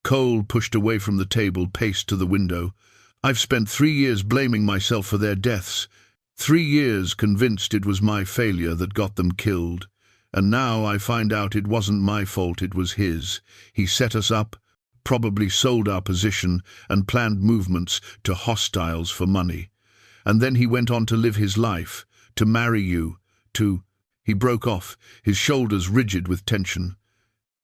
Cole pushed away from the table, paced to the window. "I've spent 3 years blaming myself for their deaths, 3 years convinced it was my failure that got them killed. And now I find out it wasn't my fault, it was his. He set us up, probably sold our position, and planned movements to hostiles for money. And then he went on to live his life, to marry you, to—" He broke off, his shoulders rigid with tension.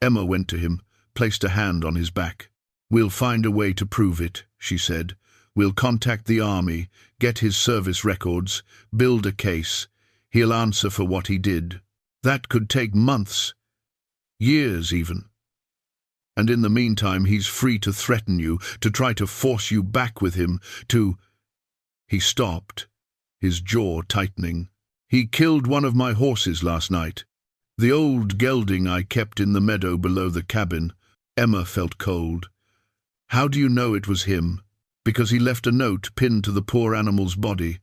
Emma went to him, placed a hand on his back. "We'll find a way to prove it," she said. "We'll contact the army, get his service records, build a case. He'll answer for what he did. That could take months, years even. And in the meantime, he's free to threaten you, to try to force you back with him, to—" He stopped, his jaw tightening. "He killed one of my horses last night. The old gelding I kept in the meadow below the cabin." Emma felt cold. "How do you know it was him?" "Because he left a note pinned to the poor animal's body.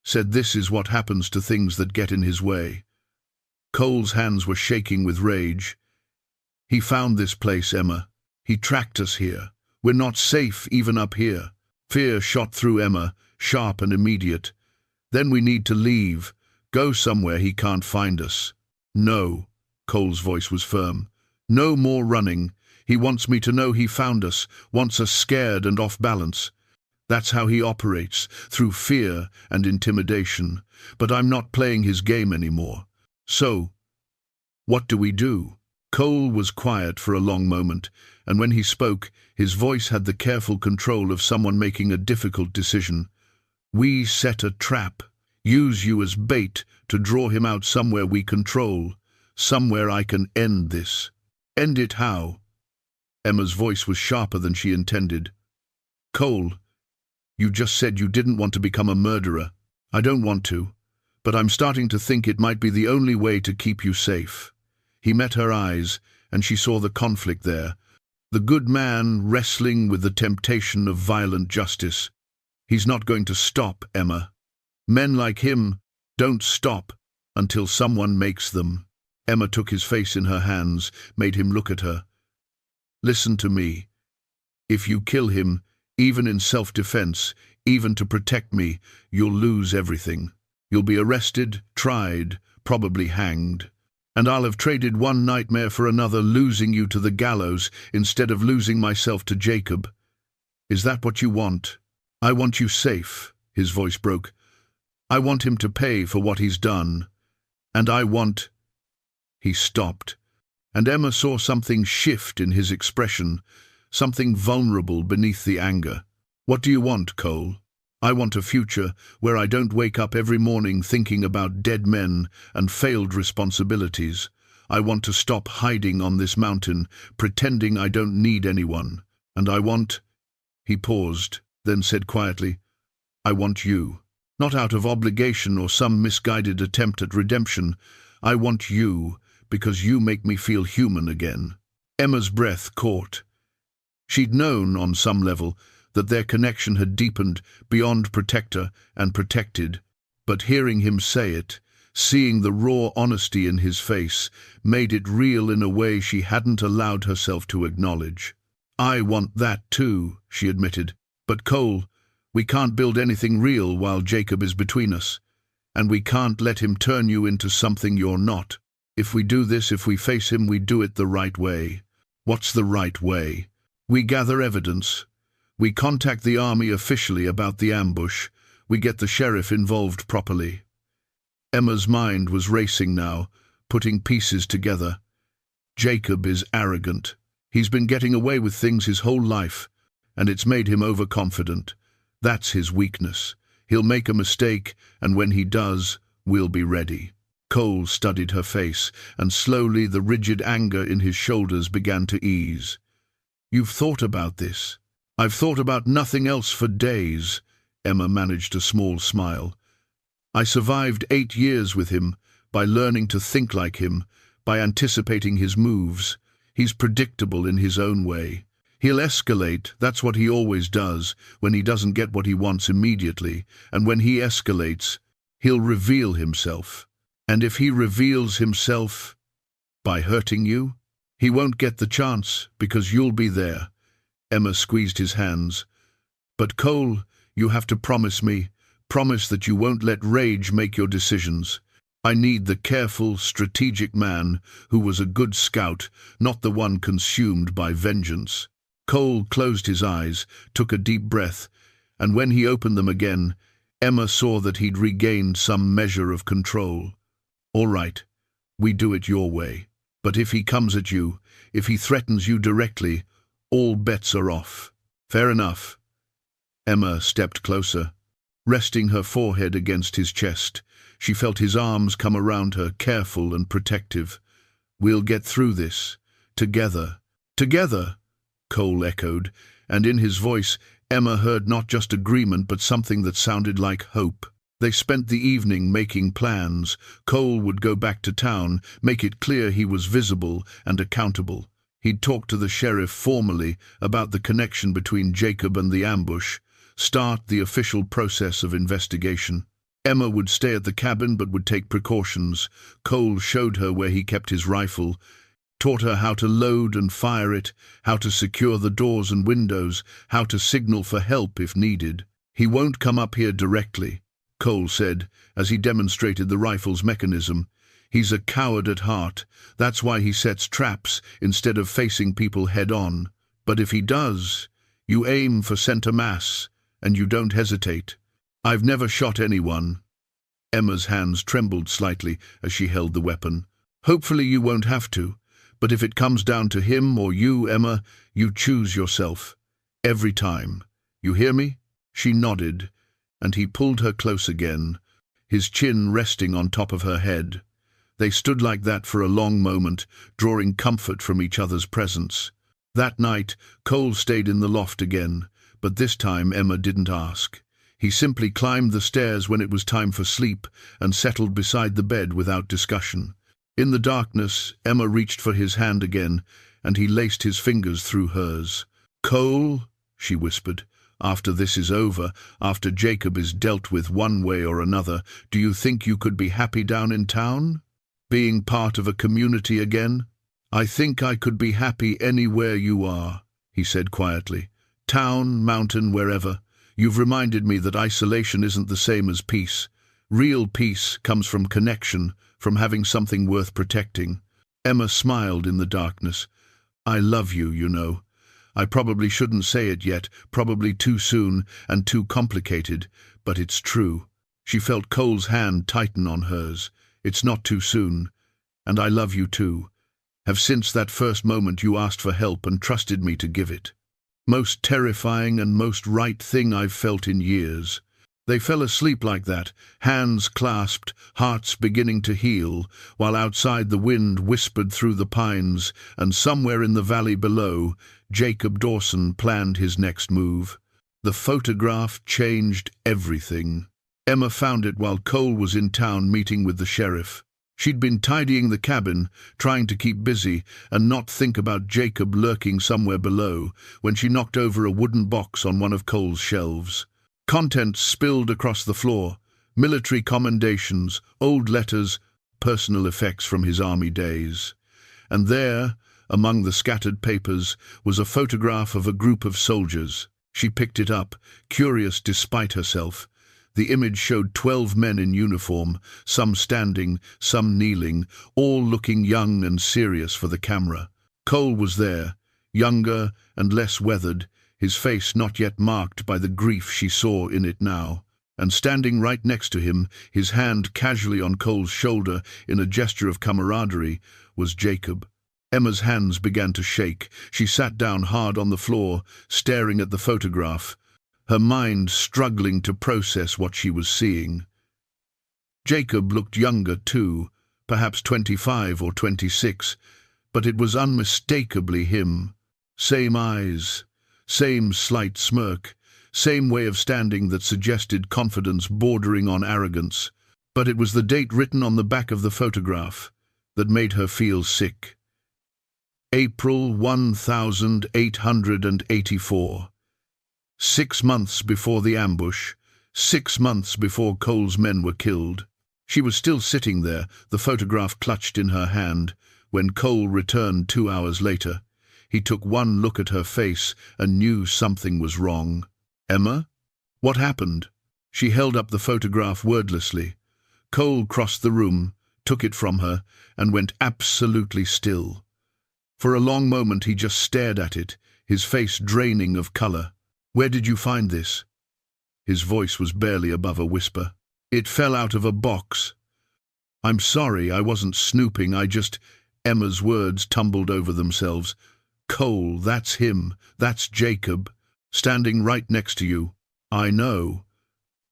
Said this is what happens to things that get in his way." Cole's hands were shaking with rage. "He found this place, Emma. He tracked us here. We're not safe even up here." Fear shot through Emma, sharp and immediate. "Then we need to leave. Go somewhere he can't find us." "No," Cole's voice was firm. "No more running. He wants me to know he found us, wants us scared and off balance. That's how he operates, through fear and intimidation. But I'm not playing his game anymore. So, what do we do?" Cole was quiet for a long moment, and when he spoke, his voice had the careful control of someone making a difficult decision. "We set a trap. Use you as bait to draw him out somewhere we control, somewhere I can end this." "End it how?" Emma's voice was sharper than she intended. "Cole, you just said you didn't want to become a murderer." "I don't want to, but I'm starting to think it might be the only way to keep you safe." He met her eyes, and she saw the conflict there, the good man wrestling with the temptation of violent justice. "He's not going to stop, Emma. Men like him don't stop until someone makes them." Emma took his face in her hands, made him look at her. "Listen to me. If you kill him, even in self-defense, even to protect me, you'll lose everything. You'll be arrested, tried, probably hanged. And I'll have traded one nightmare for another, losing you to the gallows instead of losing myself to Jacob. Is that what you want?" "I want you safe," his voice broke. "I want him to pay for what he's done. And I want—" He stopped, and Emma saw something shift in his expression, something vulnerable beneath the anger. "What do you want, Cole?" "I want a future where I don't wake up every morning thinking about dead men and failed responsibilities. I want to stop hiding on this mountain, pretending I don't need anyone. And I want—" He paused, then said quietly, "I want you. Not out of obligation or some misguided attempt at redemption. I want you because you make me feel human again." Emma's breath caught. She'd known, on some level, that their connection had deepened beyond protector and protected, but hearing him say it, seeing the raw honesty in his face, made it real in a way she hadn't allowed herself to acknowledge. "I want that too," she admitted. "But Cole, we can't build anything real while Jacob is between us, and we can't let him turn you into something you're not. If we do this, if we face him, we do it the right way." "What's the right way?" "We gather evidence. We contact the army officially about the ambush. We get the sheriff involved properly." Emma's mind was racing now, putting pieces together. Jacob is arrogant. He's been getting away with things his whole life, and it's made him overconfident. That's his weakness. He'll make a mistake, and when he does, we'll be ready. Cole studied her face, and slowly the rigid anger in his shoulders began to ease. "You've thought about this?" "I've thought about nothing else for days." Emma managed a small smile. "I survived 8 years with him, by learning to think like him, by anticipating his moves. He's predictable in his own way. He'll escalate, that's what he always does, when he doesn't get what he wants immediately, and when he escalates, he'll reveal himself. And if he reveals himself by hurting you, he won't get the chance, because you'll be there." Emma squeezed his hands. "But Cole, you have to promise me, promise that you won't let rage make your decisions. I need the careful, strategic man who was a good scout, not the one consumed by vengeance." Cole closed his eyes, took a deep breath, and when he opened them again, Emma saw that he'd regained some measure of control. "All right, we do it your way. But if he comes at you, if he threatens you directly, all bets are off." "Fair enough." Emma stepped closer, resting her forehead against his chest. She felt his arms come around her, careful and protective. "We'll get through this. Together." "Together," Cole echoed, and in his voice Emma heard not just agreement but something that sounded like hope. They spent the evening making plans. Cole would go back to town, make it clear he was visible and accountable. He'd talk to the sheriff formally about the connection between Jacob and the ambush, start the official process of investigation. Emma would stay at the cabin but would take precautions. Cole showed her where he kept his rifle, taught her how to load and fire it, how to secure the doors and windows, how to signal for help if needed. "He won't come up here directly," Cole said, as he demonstrated the rifle's mechanism. "He's a coward at heart. That's why he sets traps instead of facing people head-on. But if he does, you aim for center mass, and you don't hesitate. I've never shot anyone." Emma's hands trembled slightly as she held the weapon. "Hopefully you won't have to. But if it comes down to him or you, Emma, you choose yourself. Every time. You hear me?" She nodded, and he pulled her close again, his chin resting on top of her head. They stood like that for a long moment, drawing comfort from each other's presence. That night, Cole stayed in the loft again, but this time Emma didn't ask. He simply climbed the stairs when it was time for sleep and settled beside the bed without discussion. In the darkness, Emma reached for his hand again, and he laced his fingers through hers. "Cole," she whispered, "after this is over, after Jacob is dealt with one way or another, do you think you could be happy down in town? Being part of a community again?" "I think I could be happy anywhere you are," he said quietly. "Town, mountain, wherever. You've reminded me that isolation isn't the same as peace. Real peace comes from connection, from having something worth protecting." Emma smiled in the darkness. "I love you, you know. I probably shouldn't say it yet, probably too soon and too complicated, but it's true." She felt Cole's hand tighten on hers. "It's not too soon. And I love you too. Have since that first moment you asked for help and trusted me to give it. Most terrifying and most right thing I've felt in years." They fell asleep like that, hands clasped, hearts beginning to heal, while outside the wind whispered through the pines, and somewhere in the valley below, Jacob Dawson planned his next move. The photograph changed everything. Emma found it while Cole was in town meeting with the sheriff. She'd been tidying the cabin, trying to keep busy and not think about Jacob lurking somewhere below, when she knocked over a wooden box on one of Cole's shelves. Contents spilled across the floor: military commendations, old letters, personal effects from his army days. And there, among the scattered papers, was a photograph of a group of soldiers. She picked it up, curious despite herself. The image showed 12 men in uniform, some standing, some kneeling, all looking young and serious for the camera. Cole was there, younger and less weathered, his face not yet marked by the grief she saw in it now. And standing right next to him, his hand casually on Cole's shoulder in a gesture of camaraderie, was Jacob. Emma's hands began to shake. She sat down hard on the floor, staring at the photograph, her mind struggling to process what she was seeing. Jacob looked younger too, perhaps 25 or 26, but it was unmistakably him. Same eyes, same slight smirk, same way of standing that suggested confidence bordering on arrogance. But it was the date written on the back of the photograph that made her feel sick. April 1884. 6 months before the ambush, 6 months before Cole's men were killed. She was still sitting there, the photograph clutched in her hand, when Cole returned 2 hours later. He took one look at her face and knew something was wrong. "Emma? What happened?" She held up the photograph wordlessly. Cole crossed the room, took it from her, and went absolutely still. For a long moment he just stared at it, his face draining of color. "Where did you find this?" His voice was barely above a whisper. "It fell out of a box." "I'm sorry, I wasn't snooping, I just—" Emma's words tumbled over themselves. "Cole, that's him, that's Jacob, standing right next to you." "I know."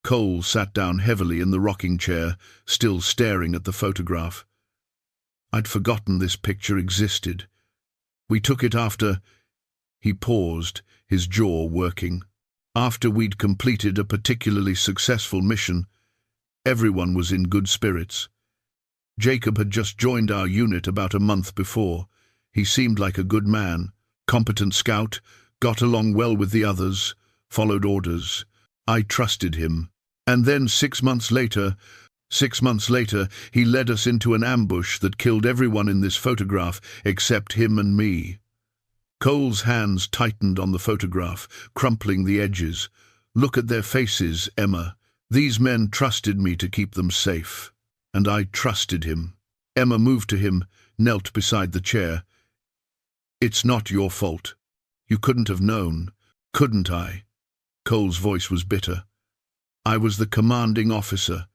Cole sat down heavily in the rocking chair, still staring at the photograph. "I'd forgotten this picture existed. We took it after—" He paused, his jaw working. "After we'd completed a particularly successful mission. Everyone was in good spirits. Jacob had just joined our unit about a month before. He seemed like a good man, competent scout, got along well with the others, followed orders. I trusted him. And then 6 months later, he led us into an ambush that killed everyone in this photograph except him and me." Cole's hands tightened on the photograph, crumpling the edges. "Look at their faces, Emma. These men trusted me to keep them safe. And I trusted him." Emma moved to him, knelt beside the chair. "It's not your fault. You couldn't have known, couldn't I?" Cole's voice was bitter. "I was the commanding officer.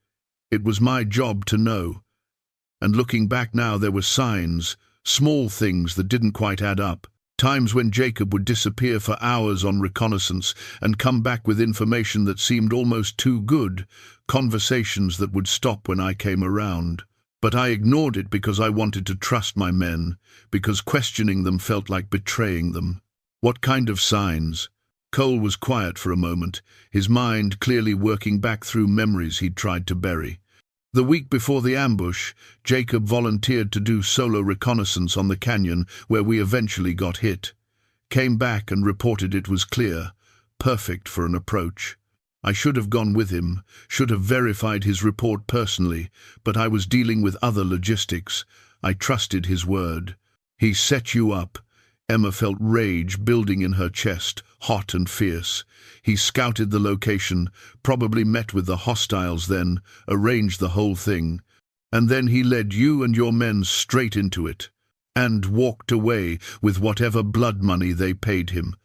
It was my job to know. And looking back now, there were signs, small things that didn't quite add up. Times when Jacob would disappear for hours on reconnaissance and come back with information that seemed almost too good, conversations that would stop when I came around. But I ignored it because I wanted to trust my men, because questioning them felt like betraying them." "What kind of signs?" Cole was quiet for a moment, his mind clearly working back through memories he'd tried to bury. "The week before the ambush, Jacob volunteered to do solo reconnaissance on the canyon where we eventually got hit. Came back and reported it was clear, perfect for an approach. I should have gone with him, should have verified his report personally, but I was dealing with other logistics. I trusted his word." "He set you up." Emma felt rage building in her chest, hot and fierce. "He scouted the location, probably met with the hostiles then, arranged the whole thing. And then he led you and your men straight into it, and walked away with whatever blood money they paid him."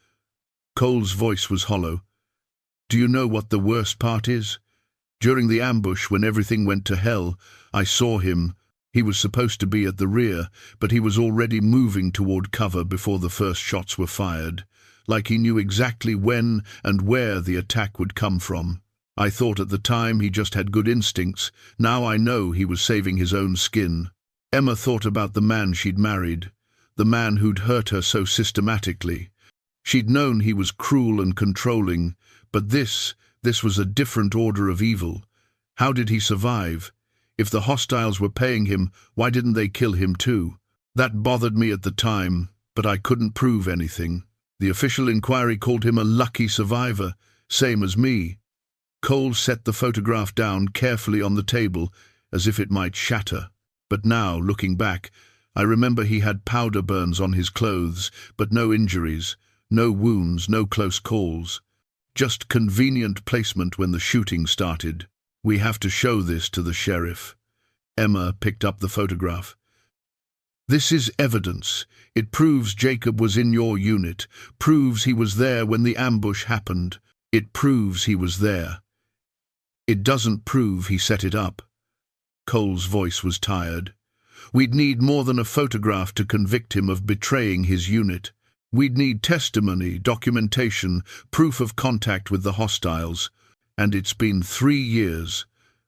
Cole's voice was hollow. "Do you know what the worst part is? During the ambush, when everything went to hell, I saw him. He was supposed to be at the rear, but he was already moving toward cover before the first shots were fired, like he knew exactly when and where the attack would come from. I thought at the time he just had good instincts. Now I know he was saving his own skin. Emma thought about the man she'd married, the man who'd hurt her so systematically. She'd known he was cruel and controlling, but this was a different order of evil. How did he survive? If the hostiles were paying him, why didn't they kill him too? That bothered me at the time, but I couldn't prove anything. The official inquiry called him a lucky survivor, same as me. Cole set the photograph down carefully on the table, as if it might shatter. But now, looking back, I remember he had powder burns on his clothes, but no injuries, no wounds, no close calls. Just convenient placement when the shooting started. We have to show this to the sheriff. Emma picked up the photograph. This is evidence. It proves Jacob was in your unit, proves he was there when the ambush happened. It proves he was there. It doesn't prove he set it up. Cole's voice was tired. We'd need more than a photograph to convict him of betraying his unit. We'd need testimony, documentation, proof of contact with the hostiles. And it's been 3 years.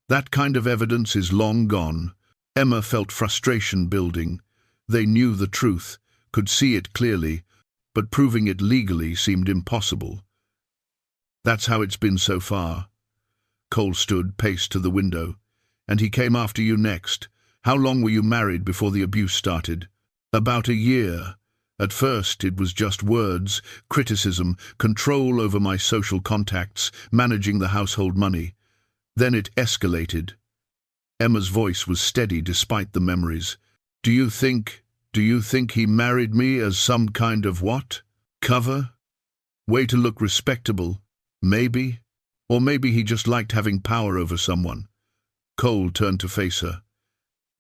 That kind of evidence is long gone. Emma felt frustration building. They knew the truth, could see it clearly, but proving it legally seemed impossible. That's how it's been so far. Cole stood, paced to the window. And he came after you next. How long were you married before the abuse started? About a year. At first it was just words, criticism, control over my social contacts, managing the household money. Then it escalated. Emma's voice was steady despite the memories. Do you think he married me as some kind of what? Cover? Way to look respectable? Maybe? Or maybe he just liked having power over someone. Cole turned to face her.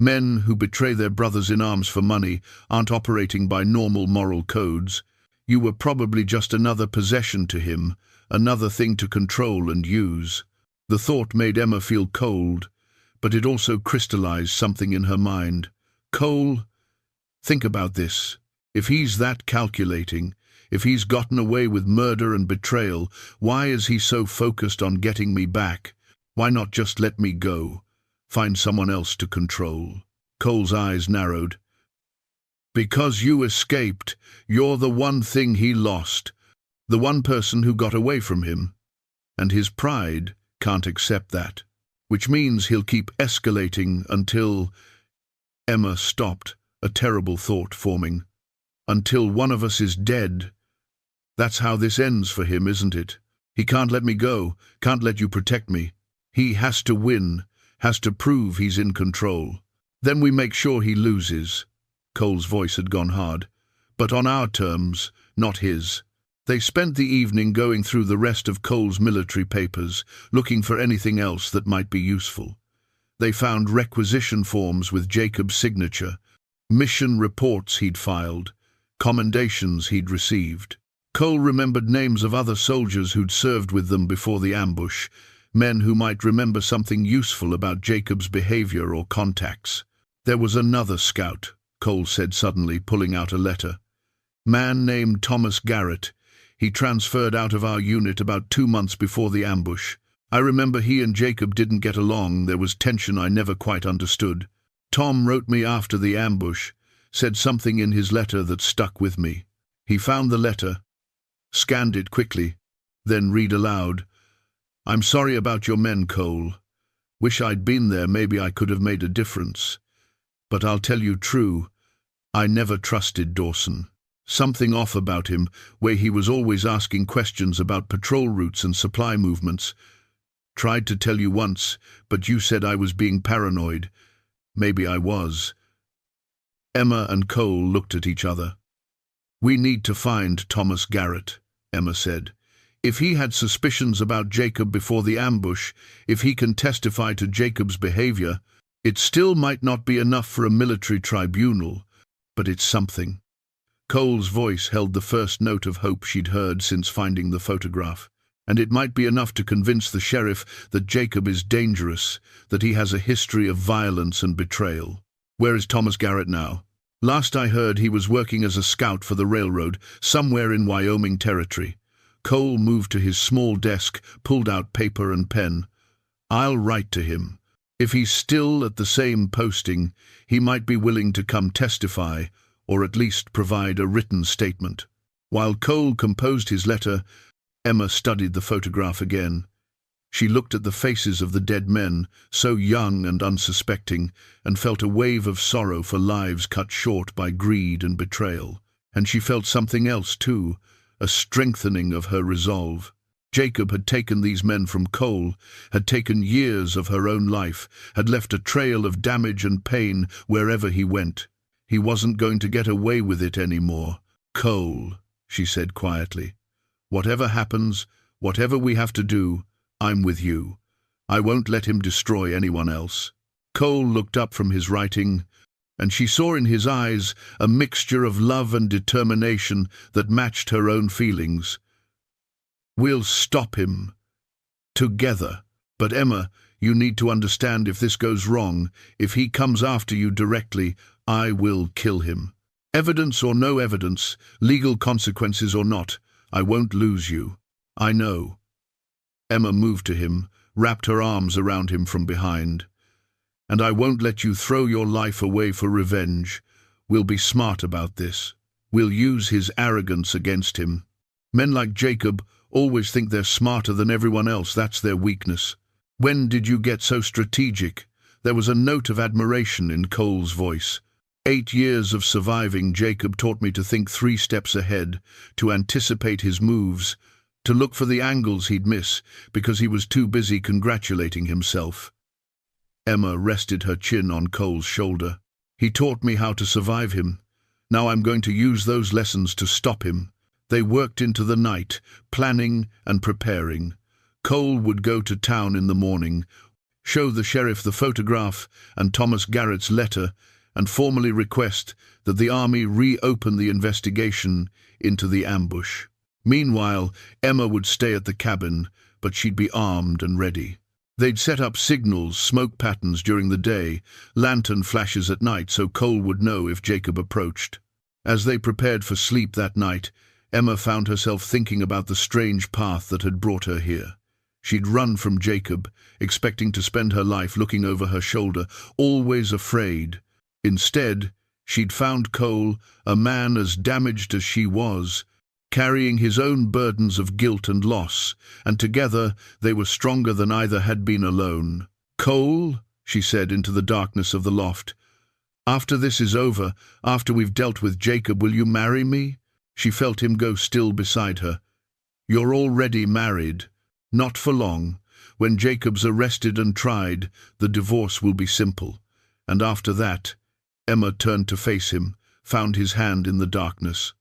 Men who betray their brothers in arms for money aren't operating by normal moral codes. You were probably just another possession to him, another thing to control and use. The thought made Emma feel cold, but it also crystallized something in her mind. Cole, think about this. If he's that calculating, if he's gotten away with murder and betrayal, why is he so focused on getting me back? Why not just let me go? Find someone else to control. Cole's eyes narrowed. Because you escaped, you're the one thing he lost, the one person who got away from him. And his pride can't accept that, which means he'll keep escalating until... Emma stopped, a terrible thought forming. Until one of us is dead. That's how this ends for him, isn't it? He can't let me go, can't let you protect me. He has to win. Has to prove he's in control. Then we make sure he loses. Cole's voice had gone hard. But on our terms, not his. They spent the evening going through the rest of Cole's military papers, looking for anything else that might be useful. They found requisition forms with Jacob's signature, mission reports he'd filed, commendations he'd received. Cole remembered names of other soldiers who'd served with them before the ambush, men who might remember something useful about Jacob's behavior or contacts. There was another scout, Cole said suddenly, pulling out a letter. Man named Thomas Garrett. He transferred out of our unit about 2 months before the ambush. I remember he and Jacob didn't get along. There was tension I never quite understood. Tom wrote me after the ambush, said something in his letter that stuck with me. He found the letter, scanned it quickly, then read aloud. I'm sorry about your men, Cole. Wish I'd been there, maybe I could have made a difference. But I'll tell you true, I never trusted Dawson. Something off about him, where he was always asking questions about patrol routes and supply movements. Tried to tell you once, but you said I was being paranoid. Maybe I was. Emma and Cole looked at each other. We need to find Thomas Garrett, Emma said. If he had suspicions about Jacob before the ambush, if he can testify to Jacob's behavior, it still might not be enough for a military tribunal, but it's something. Cole's voice held the first note of hope she'd heard since finding the photograph, and it might be enough to convince the sheriff that Jacob is dangerous, that he has a history of violence and betrayal. Where is Thomas Garrett now? Last I heard, he was working as a scout for the railroad, somewhere in Wyoming territory. Cole moved to his small desk, pulled out paper and pen. "I'll write to him. If he's still at the same posting, he might be willing to come testify, or at least provide a written statement." While Cole composed his letter, Emma studied the photograph again. She looked at the faces of the dead men, so young and unsuspecting, and felt a wave of sorrow for lives cut short by greed and betrayal. And she felt something else too, a strengthening of her resolve. Jacob had taken these men from Cole, had taken years of her own life, had left a trail of damage and pain wherever he went. He wasn't going to get away with it anymore. "Cole," she said quietly, "whatever happens, whatever we have to do, I'm with you. I won't let him destroy anyone else." Cole looked up from his writing, and she saw in his eyes a mixture of love and determination that matched her own feelings. "We'll stop him. Together. But Emma, you need to understand, if this goes wrong, if he comes after you directly, I will kill him. Evidence or no evidence, legal consequences or not, I won't lose you. I know." Emma moved to him, wrapped her arms around him from behind. "And I won't let you throw your life away for revenge. We'll be smart about this. We'll use his arrogance against him. Men like Jacob always think they're smarter than everyone else. That's their weakness. When did you get so strategic?" There was a note of admiration in Cole's voice. 8 years of surviving Jacob taught me to think 3 steps ahead, to anticipate his moves, to look for the angles he'd miss, because he was too busy congratulating himself. Emma rested her chin on Cole's shoulder. "He taught me how to survive him. Now I'm going to use those lessons to stop him." They worked into the night, planning and preparing. Cole would go to town in the morning, show the sheriff the photograph and Thomas Garrett's letter, and formally request that the army reopen the investigation into the ambush. Meanwhile, Emma would stay at the cabin, but she'd be armed and ready. They'd set up signals, smoke patterns during the day, lantern flashes at night, so Cole would know if Jacob approached. As they prepared for sleep that night, Emma found herself thinking about the strange path that had brought her here. She'd run from Jacob, expecting to spend her life looking over her shoulder, always afraid. Instead, she'd found Cole, a man as damaged as she was, carrying his own burdens of guilt and loss, and together they were stronger than either had been alone. "Cole," she said into the darkness of the loft, "after this is over, after we've dealt with Jacob, will you marry me?" She felt him go still beside her. "You're already married. Not for long. When Jacob's arrested and tried, the divorce will be simple. And after that," Emma turned to face him, found his hand in the darkness.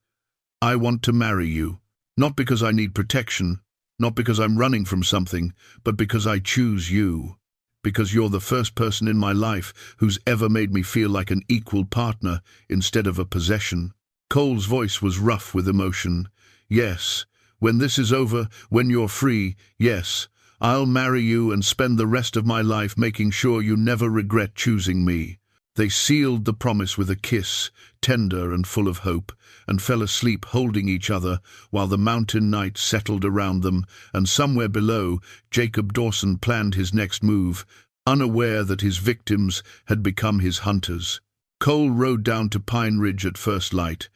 "I want to marry you. Not because I need protection, not because I'm running from something, but because I choose you. Because you're the first person in my life who's ever made me feel like an equal partner instead of a possession." Cole's voice was rough with emotion. "Yes, when this is over, when you're free, yes, I'll marry you and spend the rest of my life making sure you never regret choosing me." They sealed the promise with a kiss, tender and full of hope, and fell asleep holding each other while the mountain night settled around them, and somewhere below, Jacob Dawson planned his next move, unaware that his victims had become his hunters. Cole rode down to Pine Ridge at first light,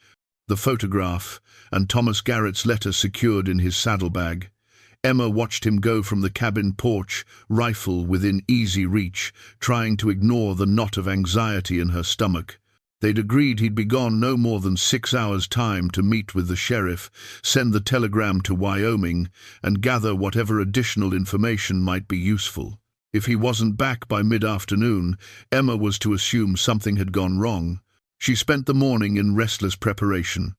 the photograph and Thomas Garrett's letter secured in his saddlebag. Emma watched him go from the cabin porch, rifle within easy reach, trying to ignore the knot of anxiety in her stomach. They'd agreed he'd be gone no more than 6 hours' time to meet with the sheriff, send the telegram to Wyoming, and gather whatever additional information might be useful. If he wasn't back by mid-afternoon, Emma was to assume something had gone wrong. She spent the morning in restless preparation.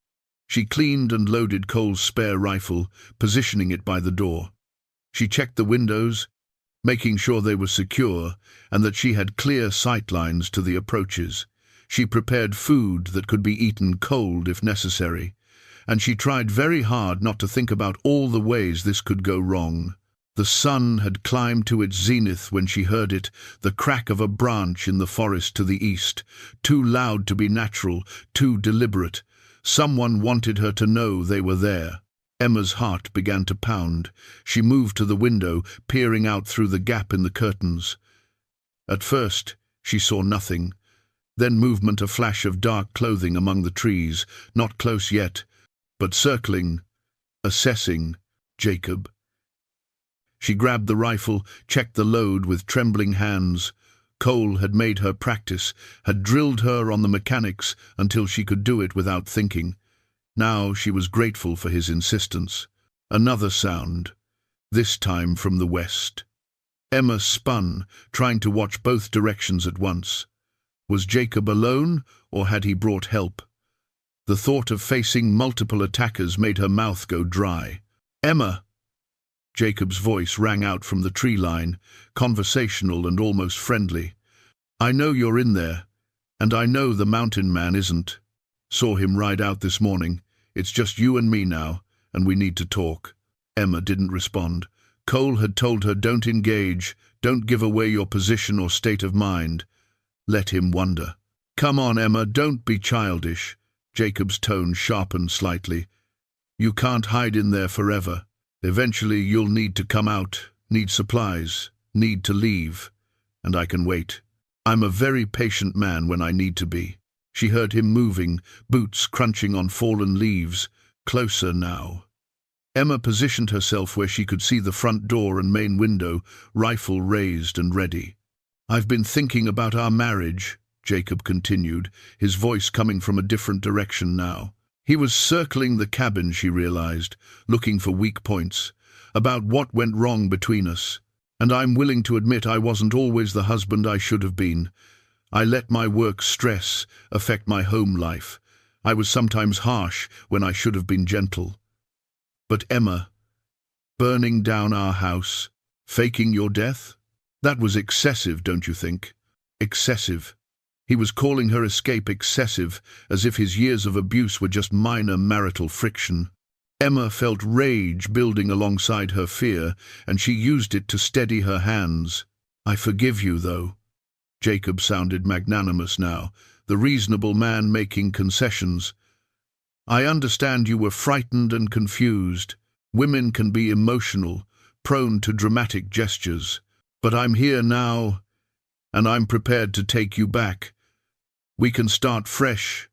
She cleaned and loaded Cole's spare rifle, positioning it by the door. She checked the windows, making sure they were secure and that she had clear sight lines to the approaches. She prepared food that could be eaten cold if necessary, and she tried very hard not to think about all the ways this could go wrong. The sun had climbed to its zenith when she heard it, the crack of a branch in the forest to the east, too loud to be natural, too deliberate. Someone wanted her to know they were there. Emma's heart began to pound. She moved to the window, peering out through the gap in the curtains. At first, she saw nothing. Then movement, a flash of dark clothing among the trees, not close yet, but circling, assessing Jacob. She grabbed the rifle, checked the load with trembling hands. Cole had made her practice, had drilled her on the mechanics until she could do it without thinking. Now she was grateful for his insistence. Another sound, this time from the west. Emma spun, trying to watch both directions at once. Was Jacob alone, or had he brought help? The thought of facing multiple attackers made her mouth go dry. "Emma!" Jacob's voice rang out from the tree line, conversational and almost friendly. "I know you're in there, and I know the mountain man isn't. Saw him ride out this morning. It's just you and me now, and we need to talk." Emma didn't respond. Cole had told her, don't engage, don't give away your position or state of mind. Let him wonder. "Come on, Emma, don't be childish." Jacob's tone sharpened slightly. "You can't hide in there forever. Eventually you'll need to come out, need supplies, need to leave. And I can wait. I'm a very patient man when I need to be." She heard him moving, boots crunching on fallen leaves, closer now. Emma positioned herself where she could see the front door and main window, rifle raised and ready. "I've been thinking about our marriage," Jacob continued, his voice coming from a different direction now. He was circling the cabin, she realized, looking for weak points, about what went wrong between us. "And I'm willing to admit I wasn't always the husband I should have been. I let my work stress affect my home life. I was sometimes harsh when I should have been gentle. But Emma, burning down our house, faking your death? That was excessive, don't you think? Excessive." He was calling her escape excessive, as if his years of abuse were just minor marital friction. Emma felt rage building alongside her fear, and she used it to steady her hands. "I forgive you, though." Jacob sounded magnanimous now, the reasonable man making concessions. "I understand you were frightened and confused. Women can be emotional, prone to dramatic gestures. But I'm here now, and I'm prepared to take you back. We can start fresh,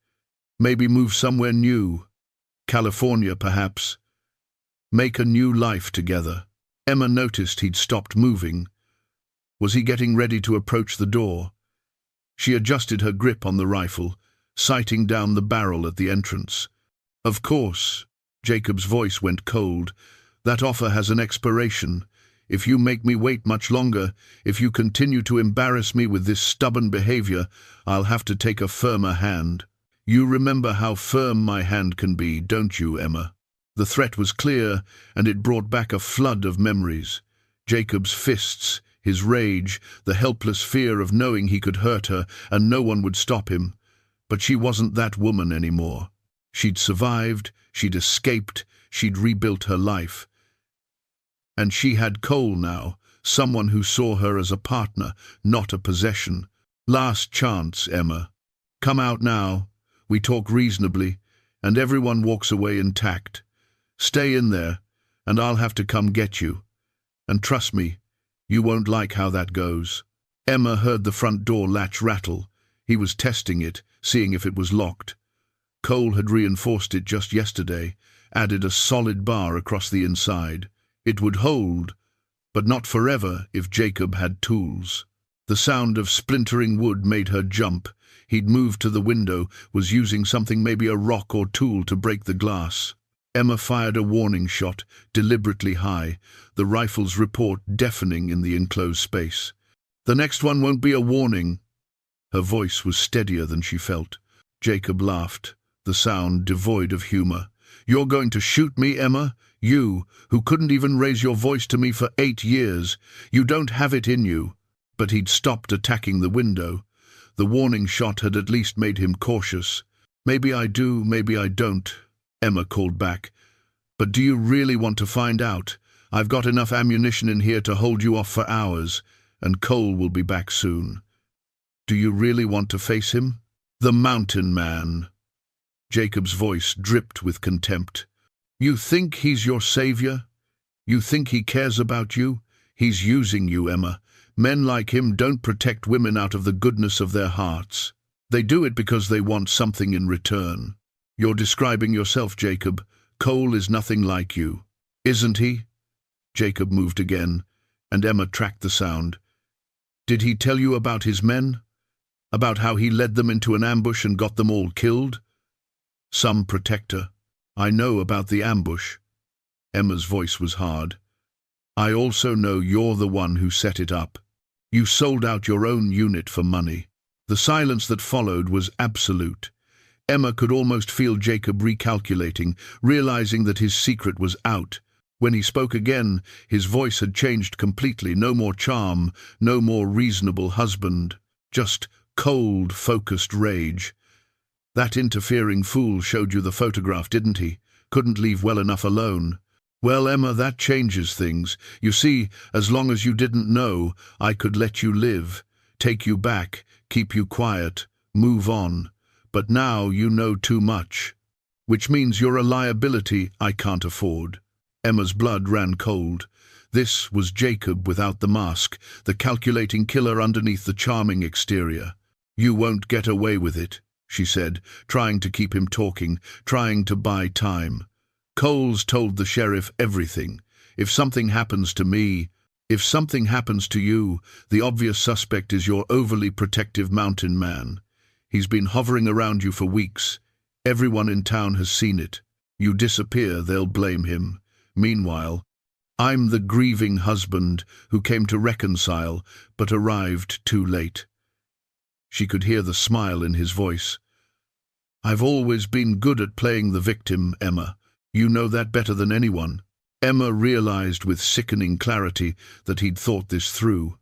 maybe move somewhere new. California, perhaps. Make a new life together." Emma noticed he'd stopped moving. Was he getting ready to approach the door? She adjusted her grip on the rifle, sighting down the barrel at the entrance. "Of course," Jacob's voice went cold. "That offer has an expiration. If you make me wait much longer, if you continue to embarrass me with this stubborn behavior, I'll have to take a firmer hand. You remember how firm my hand can be, don't you, Emma?" The threat was clear, and it brought back a flood of memories. Jacob's fists, his rage, the helpless fear of knowing he could hurt her and no one would stop him. But she wasn't that woman anymore. She'd survived, she'd escaped, she'd rebuilt her life. And she had Cole now, someone who saw her as a partner, not a possession. "Last chance, Emma. Come out now. We talk reasonably, and everyone walks away intact. Stay in there, and I'll have to come get you. And trust me, you won't like how that goes." Emma heard the front door latch rattle. He was testing it, seeing if it was locked. Cole had reinforced it just yesterday, added a solid bar across the inside. It would hold, but not forever if Jacob had tools. The sound of splintering wood made her jump. He'd moved to the window, was using something, maybe a rock or tool, to break the glass. Emma fired a warning shot, deliberately high, the rifle's report deafening in the enclosed space. "The next one won't be a warning." Her voice was steadier than she felt. Jacob laughed, the sound devoid of humor. "You're going to shoot me, Emma? You, who couldn't even raise your voice to me for 8 years. You don't have it in you." But he'd stopped attacking the window. The warning shot had at least made him cautious. "Maybe I do, maybe I don't," Emma called back. "But do you really want to find out? I've got enough ammunition in here to hold you off for hours, and Cole will be back soon. Do you really want to face him? The mountain man." Jacob's voice dripped with contempt. You think he's your savior? You think he cares about you? He's using you, Emma. Men like him don't protect women out of the goodness of their hearts. They do it because they want something in return. You're describing yourself, Jacob. Cole is nothing like you. Isn't he? Jacob moved again, and Emma tracked the sound. Did he tell you about his men? About how he led them into an ambush and got them all killed? Some protector. I know about the ambush. Emma's voice was hard. I also know you're the one who set it up. You sold out your own unit for money. The silence that followed was absolute. Emma could almost feel Jacob recalculating, realizing that his secret was out. When he spoke again, his voice had changed completely. No more charm, no more reasonable husband. Just cold, focused rage. That interfering fool showed you the photograph, didn't he? Couldn't leave well enough alone. Well, Emma, that changes things. You see, as long as you didn't know, I could let you live, take you back, keep you quiet, move on. But now you know too much. Which means you're a liability I can't afford. Emma's blood ran cold. This was Jacob without the mask, the calculating killer underneath the charming exterior. You won't get away with it, she said, trying to keep him talking, trying to buy time. Cole's told the sheriff everything. If something happens to me, if something happens to you, the obvious suspect is your overly protective mountain man. He's been hovering around you for weeks. Everyone in town has seen it. You disappear, they'll blame him. Meanwhile, I'm the grieving husband who came to reconcile, but arrived too late. She could hear the smile in his voice. I've always been good at playing the victim, Emma. You know that better than anyone. Emma realized with sickening clarity that he'd thought this through.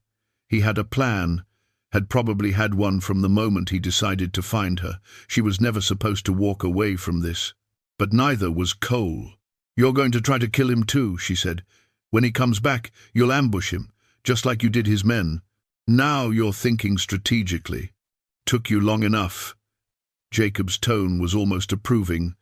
He had a plan, had probably had one from the moment he decided to find her. She was never supposed to walk away from this. But neither was Cole. You're going to try to kill him too, she said. When he comes back, you'll ambush him, just like you did his men. Now you're thinking strategically. Took you long enough. Jacob's tone was almost approving.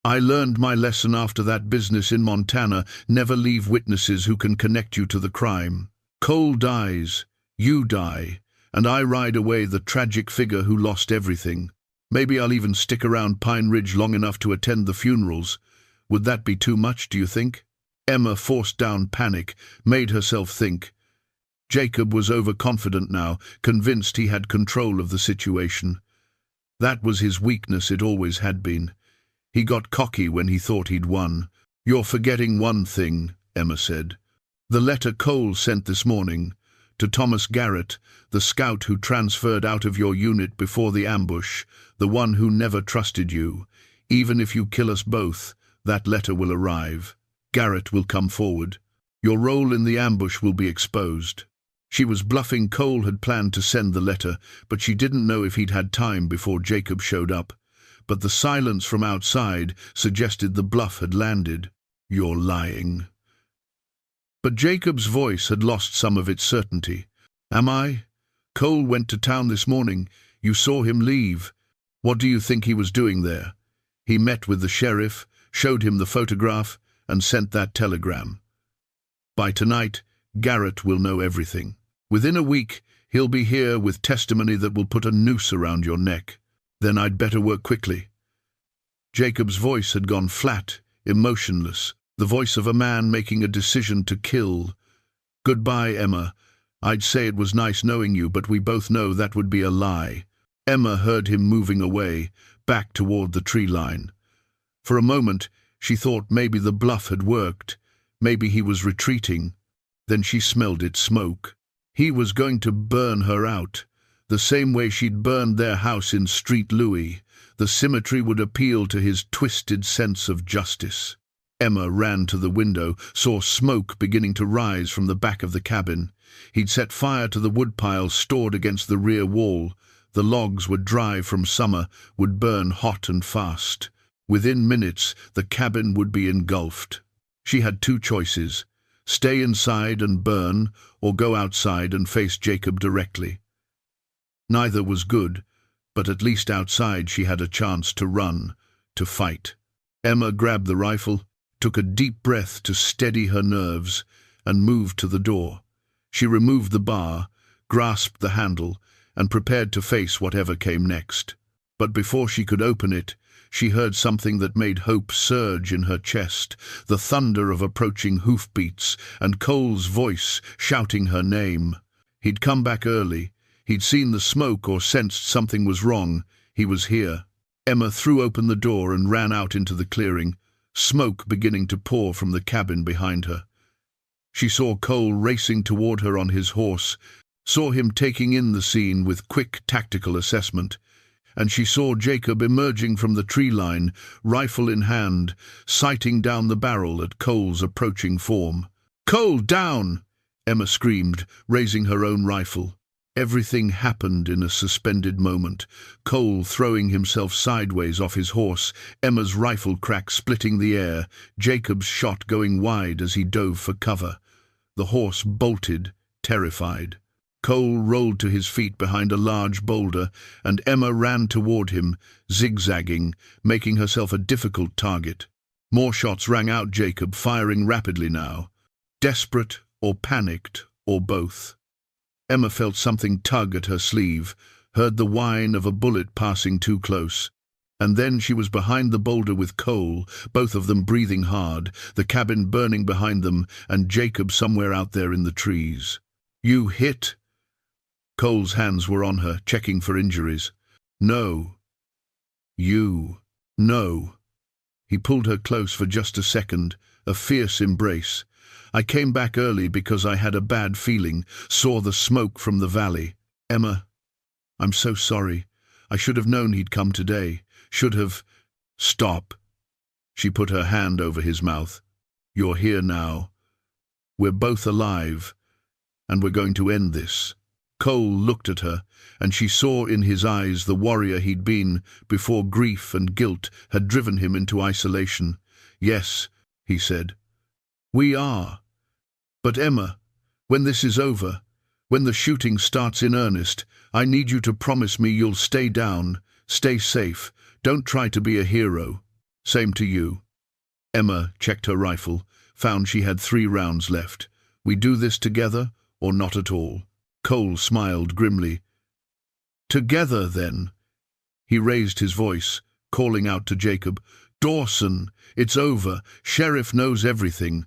I learned my lesson after that business in Montana. Never leave witnesses who can connect you to the crime. Cole dies, you die, and I ride away the tragic figure who lost everything. Maybe I'll even stick around Pine Ridge long enough to attend the funerals. Would that be too much, do you think? Emma forced down panic, made herself think. Jacob was overconfident now, convinced he had control of the situation. That was his weakness, it always had been. He got cocky when he thought he'd won. You're forgetting one thing, Emma said. The letter Cole sent this morning, to Thomas Garrett, the scout who transferred out of your unit before the ambush, the one who never trusted you. Even if you kill us both, that letter will arrive. Garrett will come forward. Your role in the ambush will be exposed. She was bluffing. Cole had planned to send the letter, but she didn't know if he'd had time before Jacob showed up. But the silence from outside suggested the bluff had landed. You're lying. But Jacob's voice had lost some of its certainty. Am I? Cole went to town this morning. You saw him leave. What do you think he was doing there? He met with the sheriff, showed him the photograph, and sent that telegram. By tonight, Garrett will know everything. Within a week, he'll be here with testimony that will put a noose around your neck. Then I'd better work quickly. Jacob's voice had gone flat, emotionless, the voice of a man making a decision to kill. Goodbye, Emma. I'd say it was nice knowing you, but we both know that would be a lie. Emma heard him moving away, back toward the tree line. For a moment, she thought maybe the bluff had worked. Maybe he was retreating. Then she smelled its smoke. He was going to burn her out, the same way she'd burned their house in Street Louis. The symmetry would appeal to his twisted sense of justice. Emma ran to the window, saw smoke beginning to rise from the back of the cabin. He'd set fire to the woodpile stored against the rear wall. The logs were dry from summer, would burn hot and fast. Within minutes, the cabin would be engulfed. She had two choices: stay inside and burn, or go outside and face Jacob directly. Neither was good, but at least outside she had a chance to run, to fight. Emma grabbed the rifle, took a deep breath to steady her nerves, and moved to the door. She removed the bar, grasped the handle, and prepared to face whatever came next. But before she could open it, she heard something that made hope surge in her chest, the thunder of approaching hoofbeats and Cole's voice shouting her name. He'd come back early. He'd seen the smoke or sensed something was wrong. He was here. Emma threw open the door and ran out into the clearing, smoke beginning to pour from the cabin behind her. She saw Cole racing toward her on his horse, saw him taking in the scene with quick tactical assessment, and she saw Jacob emerging from the tree line, rifle in hand, sighting down the barrel at Cole's approaching form. "Cole, down!" Emma screamed, raising her own rifle. Everything happened in a suspended moment. Cole throwing himself sideways off his horse, Emma's rifle crack splitting the air, Jacob's shot going wide as he dove for cover. The horse bolted, terrified. Cole rolled to his feet behind a large boulder, and Emma ran toward him, zigzagging, making herself a difficult target. More shots rang out, Jacob firing rapidly now. Desperate or panicked, or both. Emma felt something tug at her sleeve, heard the whine of a bullet passing too close. And then she was behind the boulder with Cole, both of them breathing hard, the cabin burning behind them, and Jacob somewhere out there in the trees. "You hit?" Cole's hands were on her, checking for injuries. "No." "You." "No." He pulled her close for just a second, a fierce embrace. "I came back early because I had a bad feeling, saw the smoke from the valley. Emma, I'm so sorry. I should have known he'd come today. Should have—" "Stop." She put her hand over his mouth. "You're here now. We're both alive, and we're going to end this." Cole looked at her, and she saw in his eyes the warrior he'd been before grief and guilt had driven him into isolation. "Yes," he said. "We are. But Emma, when this is over, when the shooting starts in earnest, I need you to promise me you'll stay down, stay safe, don't try to be a hero. Same to you." Emma checked her rifle, found she had 3 rounds left. "We do this together, or not at all?" Cole smiled grimly. "Together, then." He raised his voice, calling out to Jacob, "Dawson, it's over. Sheriff knows everything.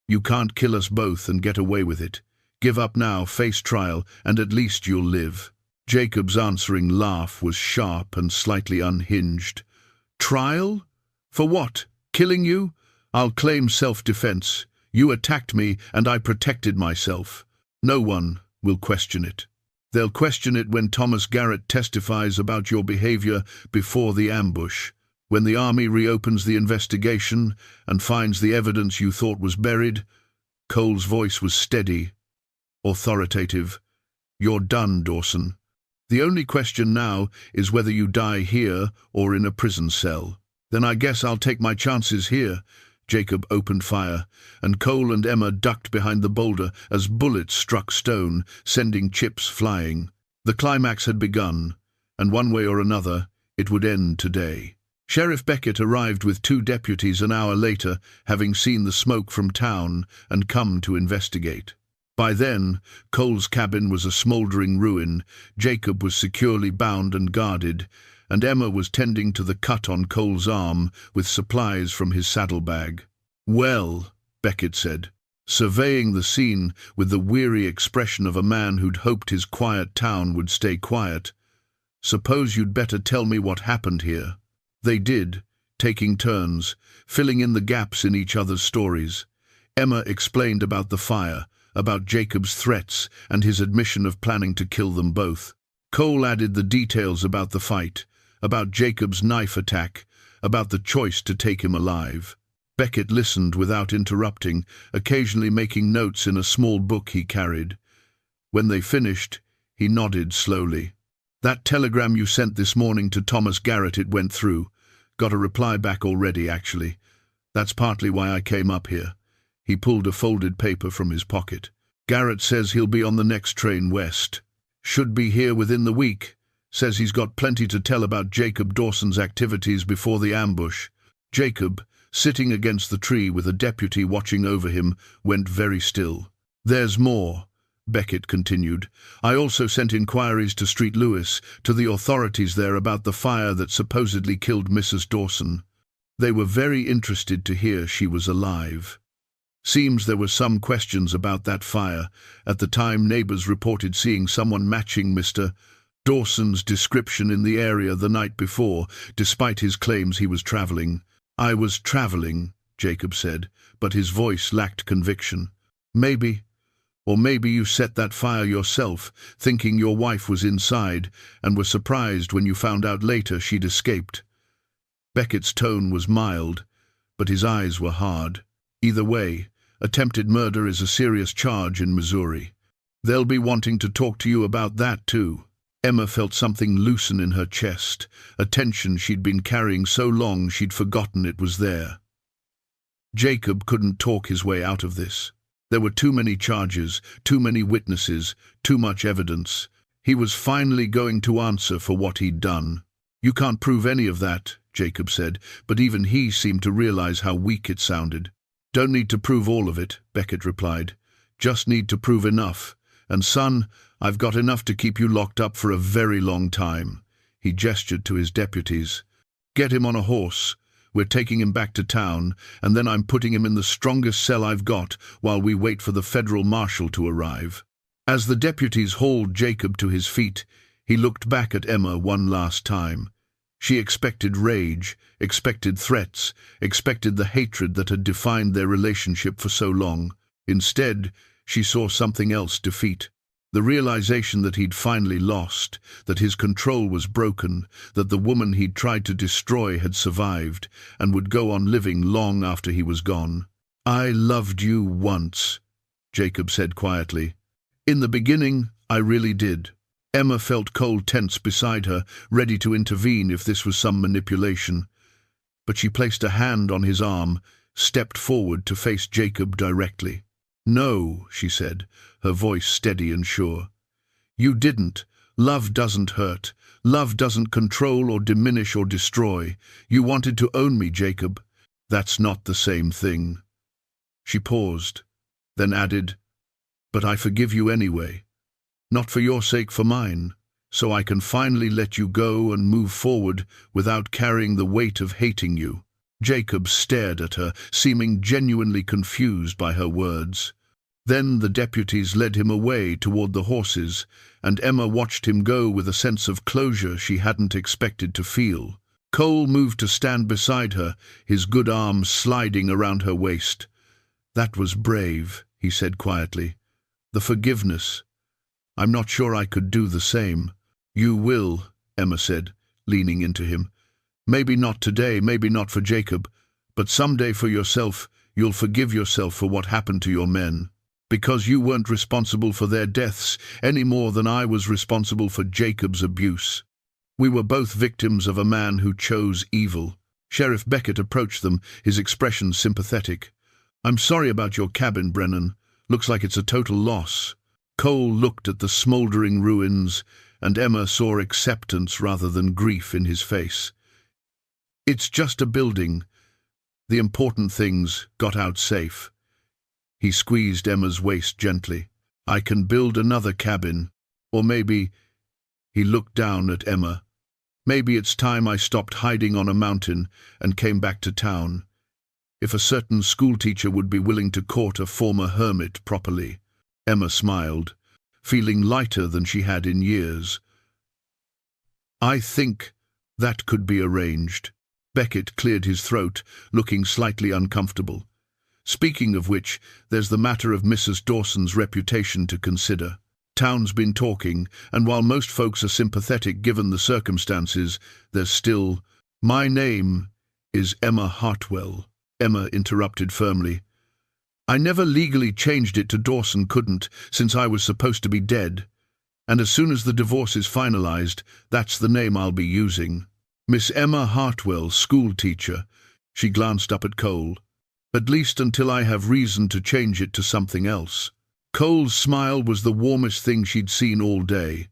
You can't kill us both and get away with it. Give up now, face trial, and at least you'll live." Jacob's answering laugh was sharp and slightly unhinged. "Trial? For what? Killing you? I'll claim self-defense. You attacked me, and I protected myself. No one will question it. They'll question it when Thomas Garrett testifies about your behavior before the ambush. When the army reopens the investigation and finds the evidence you thought was buried." Cole's voice was steady, authoritative. "You're done, Dawson. The only question now is whether you die here or in a prison cell." "Then I guess I'll take my chances here." Jacob opened fire, and Cole and Emma ducked behind the boulder as bullets struck stone, sending chips flying. The climax had begun, and one way or another, it would end today. Sheriff Beckett arrived with 2 deputies an hour later, having seen the smoke from town and come to investigate. By then, Cole's cabin was a smouldering ruin, Jacob was securely bound and guarded, and Emma was tending to the cut on Cole's arm with supplies from his saddlebag. "Well," Beckett said, surveying the scene with the weary expression of a man who'd hoped his quiet town would stay quiet, "suppose you'd better tell me what happened here." They did, taking turns, filling in the gaps in each other's stories. Emma explained about the fire, about Jacob's threats, and his admission of planning to kill them both. Cole added the details about the fight, about Jacob's knife attack, about the choice to take him alive. Beckett listened without interrupting, occasionally making notes in a small book he carried. When they finished, he nodded slowly. "That telegram you sent this morning to Thomas Garrett, it went through. Got a reply back already, actually. That's partly why I came up here." He pulled a folded paper from his pocket. "Garrett says he'll be on the next train west. Should be here within the week. Says he's got plenty to tell about Jacob Dawson's activities before the ambush. Jacob, sitting against the tree with a deputy watching over him, went very still. "There's more," Beckett continued. "I also sent inquiries to Street Lewis, to the authorities there about the fire that supposedly killed Mrs. Dawson. They were very interested to hear she was alive. Seems there were some questions about that fire. At the time, neighbors reported seeing someone matching Mr. Dawson's description in the area the night before, despite his claims he was traveling." "I was traveling," Jacob said, but his voice lacked conviction. "Maybe. Or maybe you set that fire yourself, thinking your wife was inside, and were surprised when you found out later she'd escaped." Beckett's tone was mild, but his eyes were hard. "Either way, attempted murder is a serious charge in Missouri. They'll be wanting to talk to you about that too." Emma felt something loosen in her chest, a tension she'd been carrying so long she'd forgotten it was there. Jacob couldn't talk his way out of this. There were too many charges, too many witnesses, too much evidence. He was finally going to answer for what he'd done. "You can't prove any of that," Jacob said, but even he seemed to realize how weak it sounded. "Don't need to prove all of it," Beckett replied. "Just need to prove enough. And son, I've got enough to keep you locked up for a very long time." He gestured to his deputies. "Get him on a horse. We're taking him back to town, and then I'm putting him in the strongest cell I've got while we wait for the federal marshal to arrive." As the deputies hauled Jacob to his feet, he looked back at Emma one last time. She expected rage, expected threats, expected the hatred that had defined their relationship for so long. Instead, she saw something else: defeat. The realization that he'd finally lost, that his control was broken, that the woman he'd tried to destroy had survived, and would go on living long after he was gone. "I loved you once," Jacob said quietly. "In the beginning, I really did." Emma felt Cole tense beside her, ready to intervene if this was some manipulation. But she placed a hand on his arm, stepped forward to face Jacob directly. "No," she said, her voice steady and sure. "You didn't. Love doesn't hurt. Love doesn't control or diminish or destroy. You wanted to own me, Jacob. That's not the same thing." She paused, then added, "But I forgive you anyway. Not for your sake, for mine, so I can finally let you go and move forward without carrying the weight of hating you." Jacob stared at her, seeming genuinely confused by her words. Then the deputies led him away toward the horses, and Emma watched him go with a sense of closure she hadn't expected to feel. Cole moved to stand beside her, his good arm sliding around her waist. "That was brave," he said quietly. "The forgiveness. I'm not sure I could do the same." "You will," Emma said, leaning into him. "Maybe not today, maybe not for Jacob, but someday for yourself. You'll forgive yourself for what happened to your men. Because you weren't responsible for their deaths any more than I was responsible for Jacob's abuse. We were both victims of a man who chose evil." Sheriff Beckett approached them, his expression sympathetic. "I'm sorry about your cabin, Brennan. Looks like it's a total loss." Cole looked at the smoldering ruins, and Emma saw acceptance rather than grief in his face. "It's just a building. The important things got out safe." He squeezed Emma's waist gently. "I can build another cabin. Or maybe—" He looked down at Emma. "Maybe it's time I stopped hiding on a mountain and came back to town. If a certain schoolteacher would be willing to court a former hermit properly." Emma smiled, feeling lighter than she had in years. "I think that could be arranged." Beckett cleared his throat, looking slightly uncomfortable. "Speaking of which, there's the matter of Mrs. Dawson's reputation to consider. Town's been talking, and while most folks are sympathetic given the circumstances, there's still—" "My name is Emma Hartwell," Emma interrupted firmly. "I never legally changed it to Dawson couldn't, since I was supposed to be dead. And as soon as the divorce is finalized, that's the name I'll be using. Miss Emma Hartwell, school teacher." She glanced up at Cole. "At least until I have reason to change it to something else." Cole's smile was the warmest thing she'd seen all day.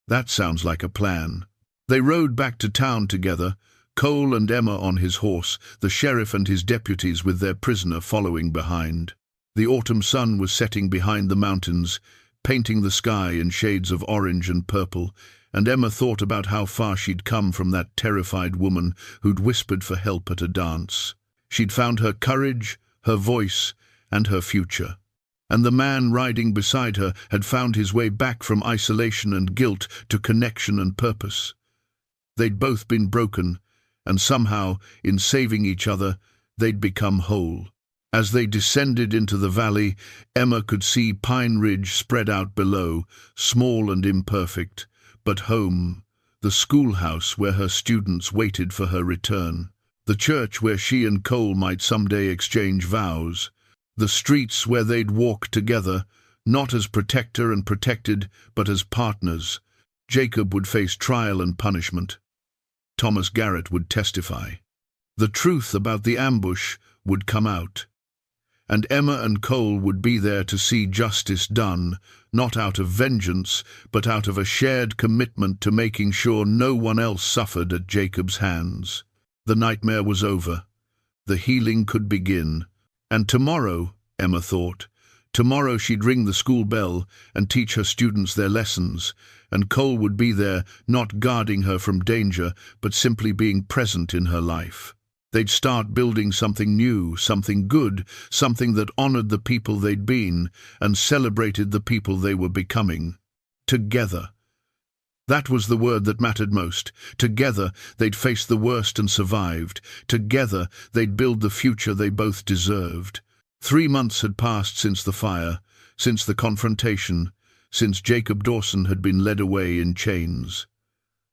"That sounds like a plan." They rode back to town together, Cole and Emma on his horse, the sheriff and his deputies with their prisoner following behind. The autumn sun was setting behind the mountains, painting the sky in shades of orange and purple, and Emma thought about how far she'd come from that terrified woman who'd whispered for help at a dance. She'd found her courage, her voice, and her future. And the man riding beside her had found his way back from isolation and guilt to connection and purpose. They'd both been broken, and somehow, in saving each other, they'd become whole. As they descended into the valley, Emma could see Pine Ridge spread out below, small and imperfect, but home, the schoolhouse where her students waited for her return, the church where she and Cole might someday exchange vows, the streets where they'd walk together, not as protector and protected, but as partners. Jacob would face trial and punishment. Thomas Garrett would testify. The truth about the ambush would come out. And Emma and Cole would be there to see justice done, not out of vengeance, but out of a shared commitment to making sure no one else suffered at Jacob's hands. The nightmare was over. The healing could begin. And tomorrow, Emma thought, tomorrow she'd ring the school bell and teach her students their lessons, and Cole would be there, not guarding her from danger, but simply being present in her life. They'd start building something new, something good, something that honored the people they'd been and celebrated the people they were becoming. Together. That was the word that mattered most. Together, they'd face the worst and survived. Together, they'd build the future they both deserved. 3 months had passed since the fire, since the confrontation, since Jacob Dawson had been led away in chains.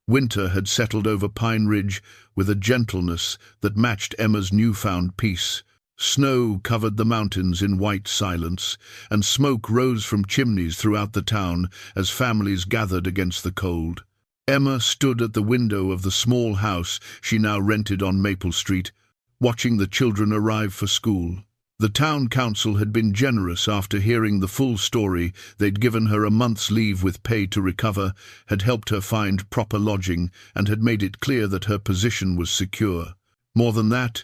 Winter had settled over Pine Ridge with a gentleness that matched Emma's newfound peace. Snow covered the mountains in white silence, and smoke rose from chimneys throughout the town as families gathered against the cold. Emma stood at the window of the small house she now rented on Maple Street, watching the children arrive for school. The town council had been generous after hearing the full story. They'd given her a month's leave with pay to recover, had helped her find proper lodging, and had made it clear that her position was secure. More than that,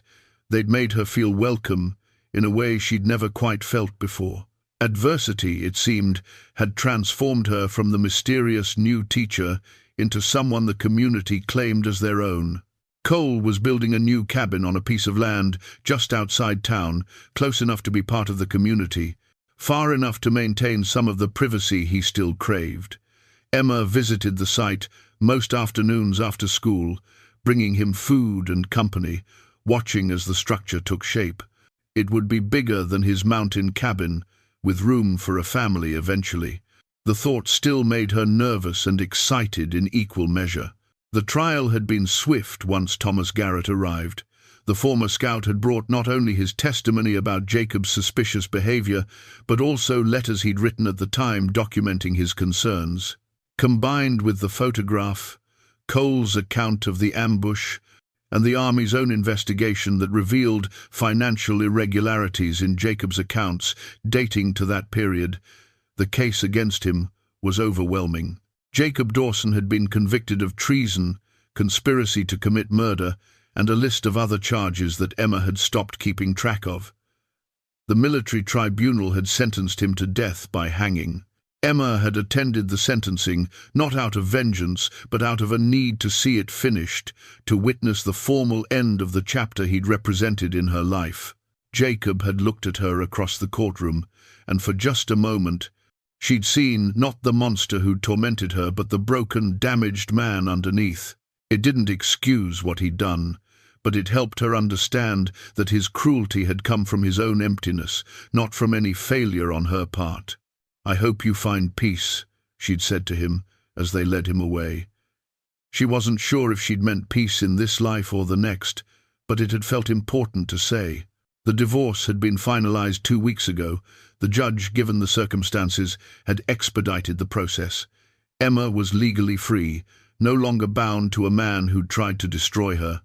they'd made her feel welcome in a way she'd never quite felt before. Adversity, it seemed, had transformed her from the mysterious new teacher into someone the community claimed as their own. Cole was building a new cabin on a piece of land just outside town, close enough to be part of the community, far enough to maintain some of the privacy he still craved. Emma visited the site most afternoons after school, bringing him food and company, watching as the structure took shape. It would be bigger than his mountain cabin, with room for a family eventually. The thought still made her nervous and excited in equal measure. The trial had been swift once Thomas Garrett arrived. The former scout had brought not only his testimony about Jacob's suspicious behavior, but also letters he'd written at the time documenting his concerns. Combined with the photograph, Cole's account of the ambush, and the Army's own investigation that revealed financial irregularities in Jacob's accounts dating to that period, the case against him was overwhelming. Jacob Dawson had been convicted of treason, conspiracy to commit murder, and a list of other charges that Emma had stopped keeping track of. The military tribunal had sentenced him to death by hanging. Emma had attended the sentencing, not out of vengeance, but out of a need to see it finished, to witness the formal end of the chapter he'd represented in her life. Jacob had looked at her across the courtroom, and for just a moment, she'd seen not the monster who'd tormented her, but the broken, damaged man underneath. It didn't excuse what he'd done, but it helped her understand that his cruelty had come from his own emptiness, not from any failure on her part. "I hope you find peace," she'd said to him as they led him away. She wasn't sure if she'd meant peace in this life or the next, but it had felt important to say. The divorce had been finalized 2 weeks ago. The judge, given the circumstances, had expedited the process. Emma was legally free, no longer bound to a man who'd tried to destroy her.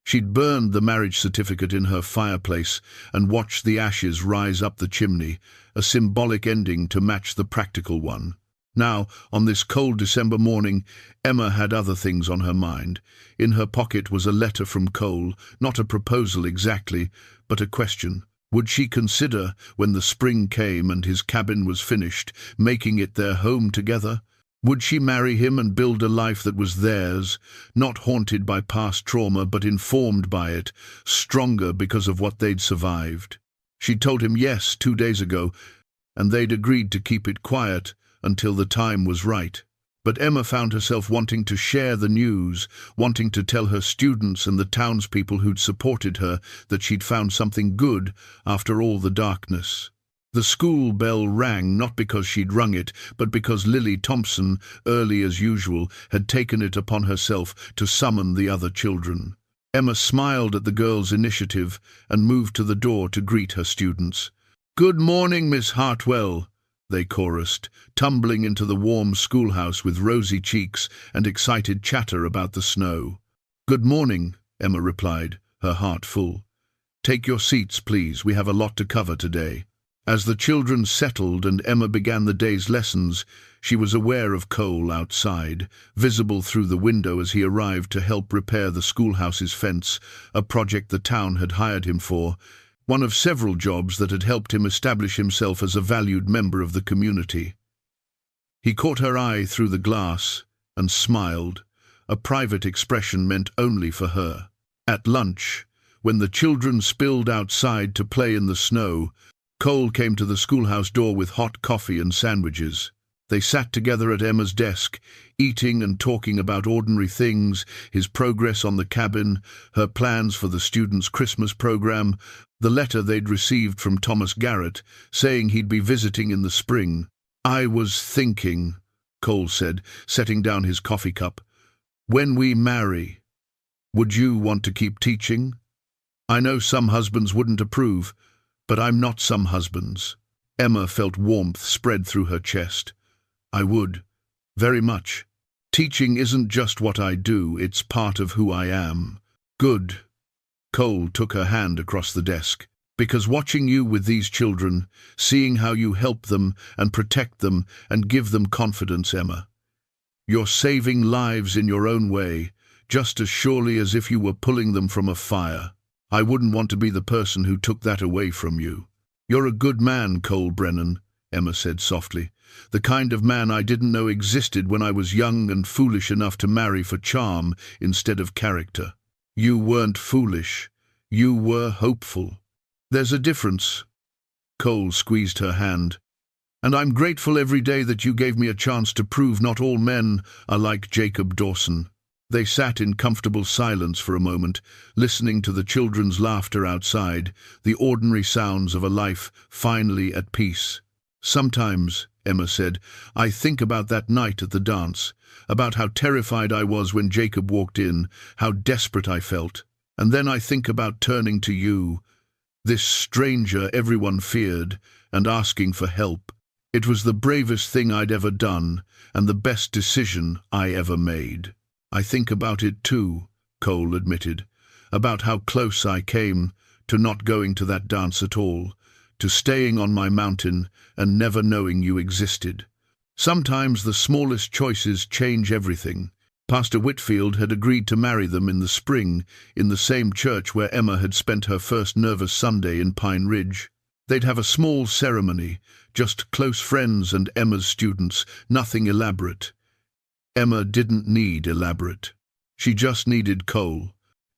She'd burned the marriage certificate in her fireplace and watched the ashes rise up the chimney, a symbolic ending to match the practical one. Now, on this cold December morning, Emma had other things on her mind. In her pocket was a letter from Cole, not a proposal exactly, but a question. Would she consider, when the spring came and his cabin was finished, making it their home together? Would she marry him and build a life that was theirs, not haunted by past trauma but informed by it, stronger because of what they'd survived? She'd told him yes 2 days ago, and they'd agreed to keep it quiet until the time was right. But Emma found herself wanting to share the news, wanting to tell her students and the townspeople who'd supported her that she'd found something good after all the darkness. The school bell rang not because she'd rung it, but because Lily Thompson, early as usual, had taken it upon herself to summon the other children. Emma smiled at the girl's initiative and moved to the door to greet her students. "Good morning, Miss Hartwell," they chorused, tumbling into the warm schoolhouse with rosy cheeks and excited chatter about the snow. "Good morning," Emma replied, her heart full. "Take your seats, please. We have a lot to cover today." As the children settled and Emma began the day's lessons, she was aware of Cole outside, visible through the window as he arrived to help repair the schoolhouse's fence, a project the town had hired him for, one of several jobs that had helped him establish himself as a valued member of the community. He caught her eye through the glass and smiled, a private expression meant only for her. At lunch, when the children spilled outside to play in the snow, Cole came to the schoolhouse door with hot coffee and sandwiches. They sat together at Emma's desk, eating and talking about ordinary things, his progress on the cabin, her plans for the students' Christmas program, the letter they'd received from Thomas Garrett, saying he'd be visiting in the spring. "I was thinking," Cole said, setting down his coffee cup, "when we marry, would you want to keep teaching? I know some husbands wouldn't approve, but I'm not some husbands." Emma felt warmth spread through her chest. "I would, very much. Teaching isn't just what I do, it's part of who I am." "Good." Cole took her hand across the desk. "Because watching you with these children, seeing how you help them and protect them and give them confidence, Emma. You're saving lives in your own way, just as surely as if you were pulling them from a fire. I wouldn't want to be the person who took that away from you." "You're a good man, Cole Brennan," Emma said softly. "The kind of man I didn't know existed when I was young and foolish enough to marry for charm instead of character." "You weren't foolish. You were hopeful." "There's a difference." Cole squeezed her hand. "And I'm grateful every day that you gave me a chance to prove not all men are like Jacob Dawson." They sat in comfortable silence for a moment, listening to the children's laughter outside, the ordinary sounds of a life finally at peace. "Sometimes," Emma said, "I think about that night at the dance, about how terrified I was when Jacob walked in, how desperate I felt. And then I think about turning to you, this stranger everyone feared, and asking for help. It was the bravest thing I'd ever done, and the best decision I ever made." "I think about it too," Cole admitted, "about how close I came to not going to that dance at all, to staying on my mountain and never knowing you existed. Sometimes the smallest choices change everything." Pastor Whitfield had agreed to marry them in the spring in the same church where Emma had spent her first nervous Sunday in Pine Ridge. They'd have a small ceremony, just close friends and Emma's students, nothing elaborate. Emma didn't need elaborate. She just needed Cole,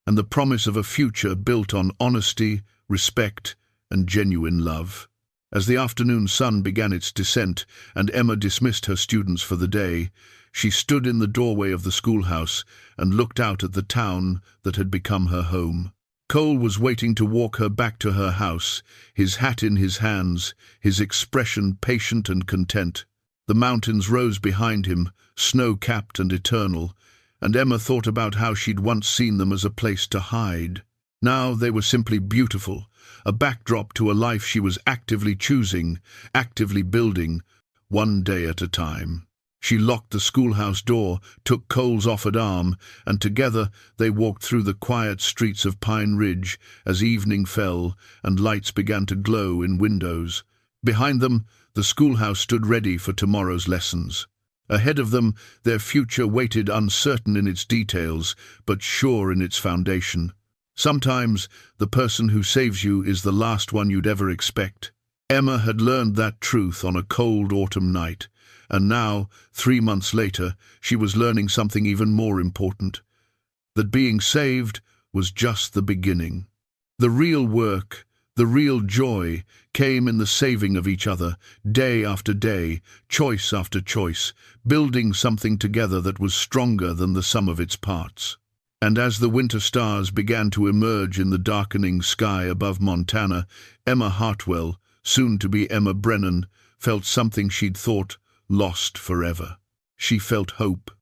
and the promise of a future built on honesty, respect, and genuine love. As the afternoon sun began its descent and Emma dismissed her students for the day, she stood in the doorway of the schoolhouse and looked out at the town that had become her home. Cole was waiting to walk her back to her house, his hat in his hands, his expression patient and content. The mountains rose behind him, snow-capped and eternal, and Emma thought about how she'd once seen them as a place to hide. Now they were simply beautiful, a backdrop to a life she was actively choosing, actively building, one day at a time. She locked the schoolhouse door, took Cole's offered arm, and together they walked through the quiet streets of Pine Ridge as evening fell and lights began to glow in windows. Behind them, The schoolhouse stood ready for tomorrow's lessons. Ahead of them, their future waited, uncertain in its details, but sure in its foundation. Sometimes, the person who saves you is the last one you'd ever expect. Emma had learned that truth on a cold autumn night, and now, 3 months later, she was learning something even more important: that being saved was just the beginning. The real work, the real joy, came in the saving of each other, day after day, choice after choice, building something together that was stronger than the sum of its parts. And as the winter stars began to emerge in the darkening sky above Montana, Emma Hartwell, soon to be Emma Brennan, felt something she'd thought lost forever. She felt hope.